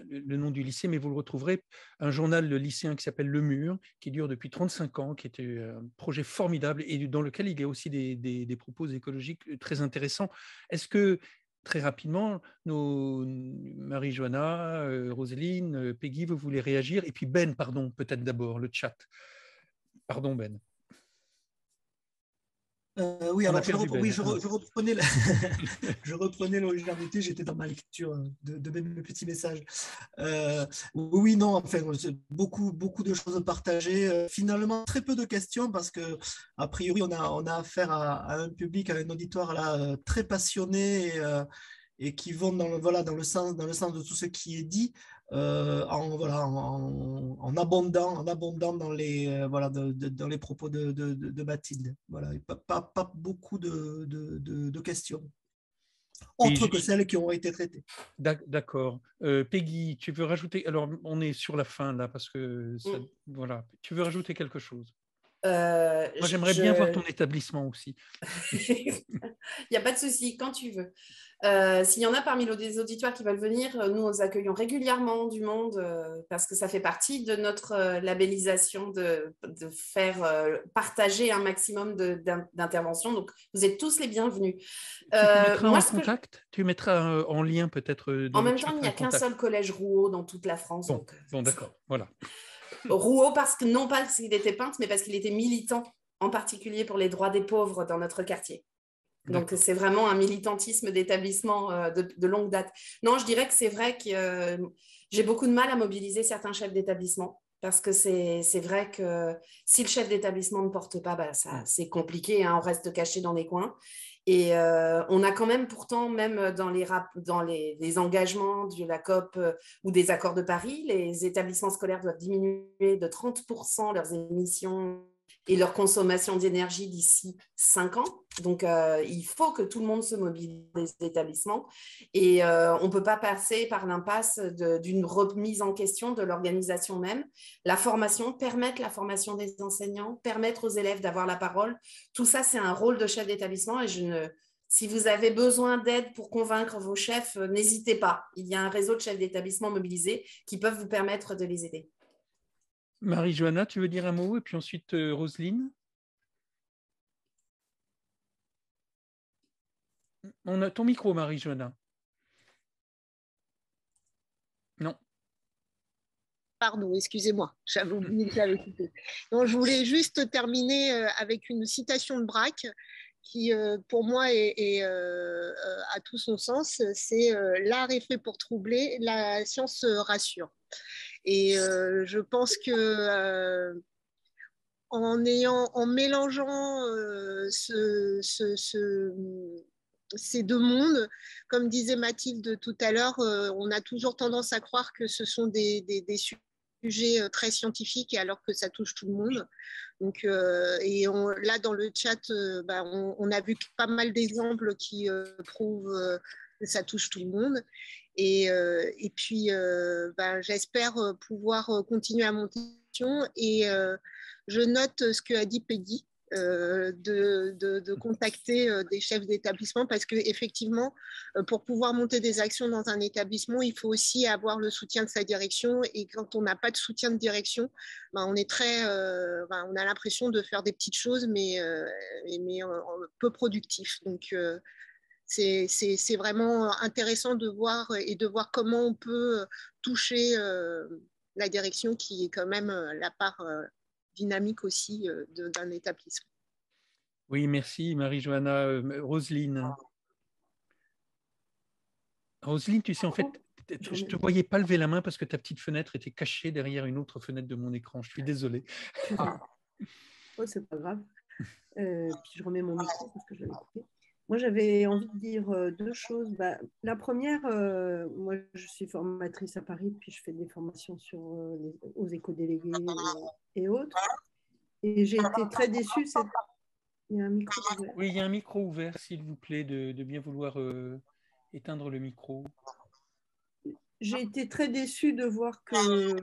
le nom du lycée, mais vous le retrouverez. Un journal lycéen qui s'appelle Le Mur, qui dure depuis 35 ans, qui était un projet formidable et dans lequel il y a aussi des propos écologiques très intéressants. Est-ce que, très rapidement, Marie-Joanna, Roseline, Peggy, vous voulez réagir? Et puis Ben, pardon, peut-être d'abord, le chat. Pardon Ben. Oui, On a alors perdu Ben. je reprenais je reprenais l'originalité, j'étais dans ma lecture de mes petits messages. Oui, non, enfin, beaucoup de choses partagées. Finalement, très peu de questions parce que, a priori, on a affaire à un public, à un auditoire là, très passionné et qui vont dans le sens de tout ce qui est dit. En abondant dans dans les propos de Mathilde. Voilà, et pas beaucoup de questions, autres que celles qui ont été traitées. D'accord. Peggy, tu veux rajouter... Alors, on est sur la fin, là, parce que... Voilà. Tu veux rajouter quelque chose? Moi, j'aimerais bien voir ton établissement aussi. Il n'y a pas de souci, quand tu veux. S'il y en a parmi les auditoires qui veulent venir, nous accueillons régulièrement du monde parce que ça fait partie de notre labellisation de faire partager un maximum d'interventions. Donc, vous êtes tous les bienvenus. Tu mettras en contact tu mettras en lien peut-être. En même temps, il n'y a qu'un seul collège Rouault dans toute la France. Bon, d'accord, voilà. Rouault, non pas parce qu'il était peintre, mais parce qu'il était militant, en particulier pour les droits des pauvres dans notre quartier. Donc, c'est vraiment un militantisme d'établissement de longue date. Non, je dirais que c'est vrai que j'ai beaucoup de mal à mobiliser certains chefs d'établissement parce que c'est vrai que si le chef d'établissement ne porte pas, c'est compliqué, hein, on reste caché dans les coins. Et on a quand même pourtant, même dans les engagements de la COP ou des accords de Paris, les établissements scolaires doivent diminuer de 30% leurs émissions et leur consommation d'énergie d'ici 5 ans. Donc, il faut que tout le monde se mobilise des établissements et on ne peut pas passer par l'impasse d'une remise en question de l'organisation même. La formation, permettre la formation des enseignants, permettre aux élèves d'avoir la parole, tout ça, c'est un rôle de chef d'établissement et si vous avez besoin d'aide pour convaincre vos chefs, n'hésitez pas. Il y a un réseau de chefs d'établissement mobilisés qui peuvent vous permettre de les aider. Marie-Johanna, tu veux dire un mot? Et puis ensuite, Roselyne. On a ton micro, Marie-Johanna. Non. Pardon, excusez-moi, j'avais oublié que j'avais coupé. Donc, je voulais juste terminer avec une citation de Braque qui, pour moi, a tout son sens. C'est l'art est fait pour troubler, la science rassure. Et je pense que en mélangeant ces deux mondes, comme disait Mathilde tout à l'heure, on a toujours tendance à croire que ce sont des sujets très scientifiques alors que ça touche tout le monde. Donc, là, dans le chat, on a vu pas mal d'exemples qui prouvent que ça touche tout le monde. Et puis, j'espère pouvoir continuer à monter et je note ce qu'a dit Peggy, de contacter des chefs d'établissement parce qu'effectivement, pour pouvoir monter des actions dans un établissement, il faut aussi avoir le soutien de sa direction et quand on n'a pas de soutien de direction, on est on a l'impression de faire des petites choses mais peu productif. Donc, c'est vraiment intéressant de voir comment on peut toucher la direction qui est quand même la part dynamique aussi d'un établissement. Oui, merci Marie-Johanna. Roselyne. Roselyne, tu sais, en fait, je ne te voyais pas lever la main parce que ta petite fenêtre était cachée derrière une autre fenêtre de mon écran. Je suis désolée. Oh, c'est pas grave. Puis je remets mon micro parce que je l'avais coupé. Moi, j'avais envie de dire deux choses. La première, moi, je suis formatrice à Paris, puis je fais des formations aux éco-délégués et autres. Et j'ai été très déçue. Il y a un micro ouvert. Oui, il y a un micro ouvert, s'il vous plaît, de bien vouloir éteindre le micro. J'ai été très déçue de voir que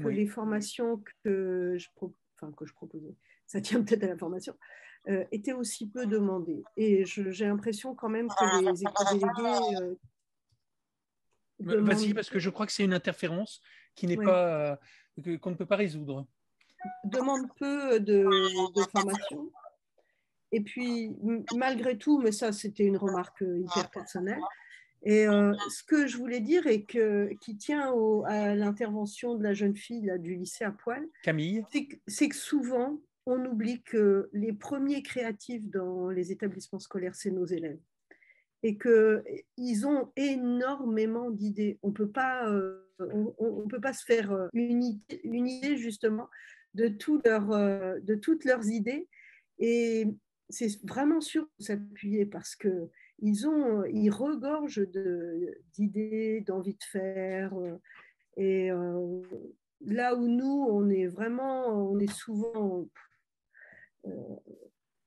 les formations que je proposais, ça tient peut-être à la formation, étaient aussi peu demandées. Et j'ai l'impression quand même que les éco-délégués... Vas-y, parce que je crois que c'est une interférence qui n'est pas, qu'on ne peut pas résoudre. Demande peu de formation. Et puis, malgré tout, mais ça, c'était une remarque hyper personnelle, et ce que je voulais dire et qui tient à l'intervention de la jeune fille là, du lycée à Poil, Camille, c'est que souvent, on oublie que les premiers créatifs dans les établissements scolaires, c'est nos élèves. Et qu'ils ont énormément d'idées. On peut pas se faire une idée justement de toutes leurs idées. Et c'est vraiment sûr de s'appuyer parce qu'ils regorgent d'idées, d'envie de faire. Et là où nous, on est souvent,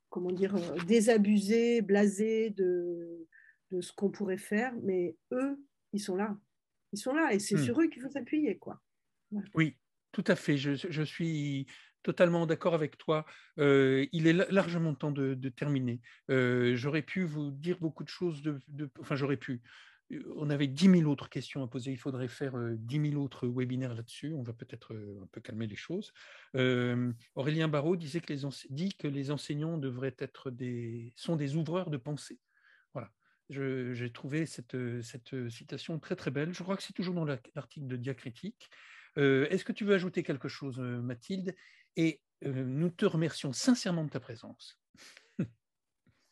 comment dire, désabusés, blasés de ce qu'on pourrait faire, mais eux, ils sont là. Ils sont là et c'est sur eux qu'il faut s'appuyer, quoi. Ouais. Oui, tout à fait. Je suis totalement d'accord avec toi. Il est largement temps de terminer. J'aurais pu vous dire beaucoup de choses. Enfin, j'aurais pu. On avait 10 000 autres questions à poser. Il faudrait faire 10 000 autres webinaires là-dessus. On va peut-être un peu calmer les choses. Aurélien Barraud disait dit que les enseignants devraient être sont des ouvreurs de pensée. Voilà. J'ai trouvé cette citation très très belle. Je crois que c'est toujours dans l'article de Diacritique. Est-ce que tu veux ajouter quelque chose, Mathilde? Et nous te remercions sincèrement de ta présence.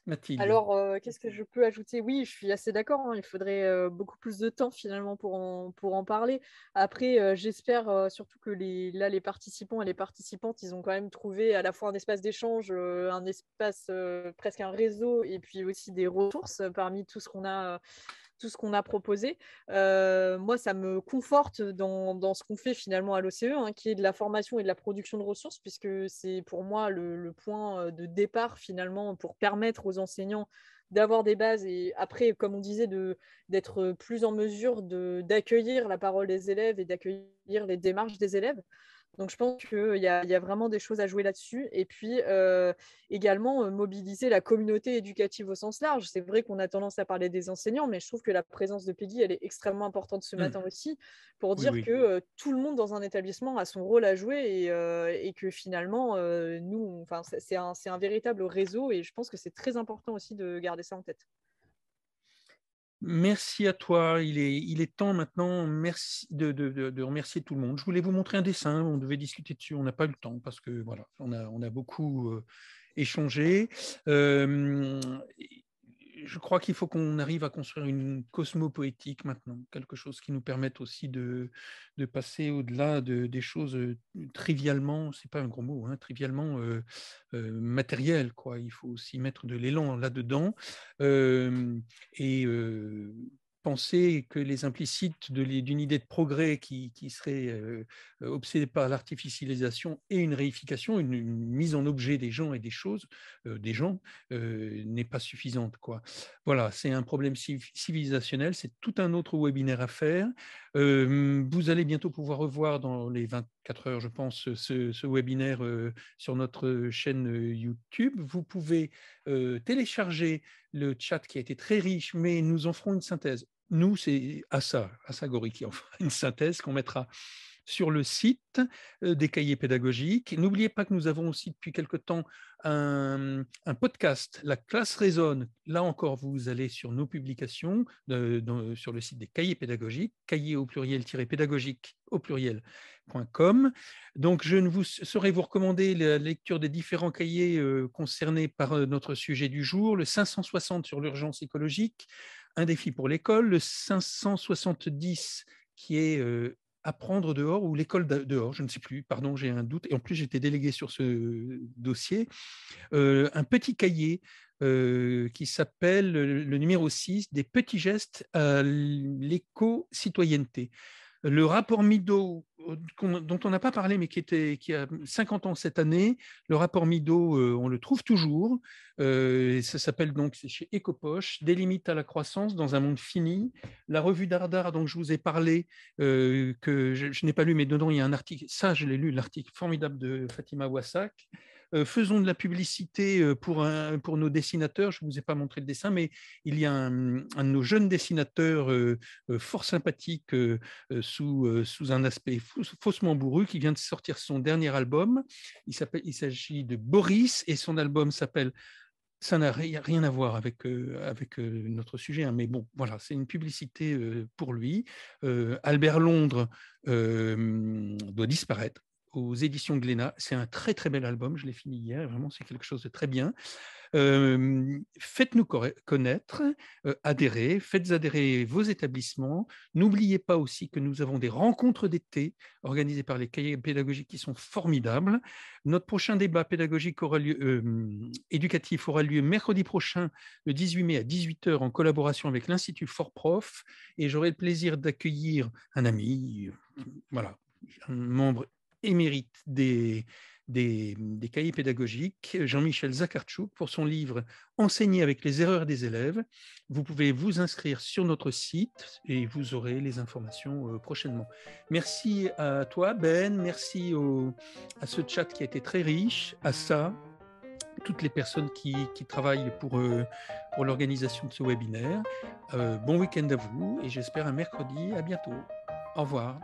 Mathilde. Alors, qu'est-ce que je peux ajouter? Oui, je suis assez d'accord, hein, il faudrait beaucoup plus de temps finalement pour en parler. Après, j'espère surtout que les participants et les participantes, ils ont quand même trouvé à la fois un espace d'échange, un espace, presque un réseau, et puis aussi des ressources parmi tout ce qu'on a proposé. Moi, ça me conforte dans ce qu'on fait finalement à l'OCE, hein, qui est de la formation et de la production de ressources, puisque c'est pour moi le point de départ finalement pour permettre aux enseignants d'avoir des bases et après, comme on disait, d'être plus en mesure d'accueillir la parole des élèves et d'accueillir les démarches des élèves. Donc, je pense qu'il y a vraiment des choses à jouer là-dessus. Et puis, également, mobiliser la communauté éducative au sens large. C'est vrai qu'on a tendance à parler des enseignants, mais je trouve que la présence de Peggy, elle est extrêmement importante ce matin aussi, pour dire que tout le monde dans un établissement a son rôle à jouer et que finalement, c'est un véritable réseau. Et je pense que c'est très important aussi de garder ça en tête. Merci à toi. Il est temps maintenant de remercier tout le monde. Je voulais vous montrer un dessin. On devait discuter dessus. On n'a pas eu le temps parce que voilà, on a beaucoup échangé. Je crois qu'il faut qu'on arrive à construire une cosmopoétique maintenant, quelque chose qui nous permette aussi de passer au-delà des choses trivialement, c'est pas un gros mot, hein, trivialement matérielles, quoi. Il faut aussi mettre de l'élan là-dedans et penser que les implicites d'une idée de progrès qui serait obsédée par l'artificialisation et une réification, une mise en objet des gens et des choses, n'est pas suffisante, quoi. Voilà, c'est un problème civilisationnel, c'est tout un autre webinaire à faire. Vous allez bientôt pouvoir revoir dans les 24 heures, je pense, ce webinaire sur notre chaîne YouTube. Vous pouvez télécharger le chat qui a été très riche, mais nous en ferons une synthèse. Nous, c'est Assa Gori qui en fera une synthèse qu'on mettra sur le site des cahiers pédagogiques. N'oubliez pas que nous avons aussi depuis quelque temps un podcast, La classe résonne. Là encore, vous allez sur nos publications, sur le site des cahiers pédagogiques, cahiers au pluriel-pédagogique au pluriel.com. Donc, je ne saurais vous recommander la lecture des différents cahiers concernés par notre sujet du jour, le 560 sur l'urgence écologique, un défi pour l'école, le 570 qui est apprendre dehors ou l'école dehors, je ne sais plus, pardon, j'ai un doute. Et en plus, j'étais délégué sur ce dossier. Un petit cahier qui s'appelle le numéro 6, des petits gestes à l'éco-citoyenneté. Le rapport Mideau, dont on n'a pas parlé, mais qui a 50 ans cette année, le rapport Mideau, on le trouve toujours. Ça s'appelle donc, c'est chez Ecopoche, Des limites à la croissance dans un monde fini. La revue Dardar, dont je vous ai parlé, que je n'ai pas lu, mais dedans il y a un article, ça je l'ai lu, l'article formidable de Fatima Wassak. Faisons de la publicité pour nos dessinateurs. Je ne vous ai pas montré le dessin, mais il y a un de nos jeunes dessinateurs fort sympathique sous un aspect faussement bourru qui vient de sortir son dernier album. Il s'agit de Boris et son album s'appelle... Ça n'a rien à voir avec notre sujet, hein, mais bon, voilà, c'est une publicité pour lui. Albert Londres doit disparaître aux éditions Glénat. C'est un très très bel album, je l'ai fini hier, et vraiment c'est quelque chose de très bien. Faites-nous connaître, adhérez, faites adhérer vos établissements. N'oubliez pas aussi que nous avons des rencontres d'été organisées par les cahiers pédagogiques qui sont formidables. Notre prochain débat pédagogique éducatif aura lieu mercredi prochain, le 18 mai à 18h, en collaboration avec l'Institut Fort-Prof, et j'aurai le plaisir d'accueillir un ami, voilà, un membre émérite des cahiers pédagogiques, Jean-Michel Zakhartchouk, pour son livre « Enseigner avec les erreurs des élèves ». Vous pouvez vous inscrire sur notre site et vous aurez les informations prochainement. Merci à toi, Ben, merci à ce chat qui a été très riche, à ça, toutes les personnes qui travaillent pour l'organisation de ce webinaire. Bon week-end à vous et j'espère un mercredi. À bientôt. Au revoir.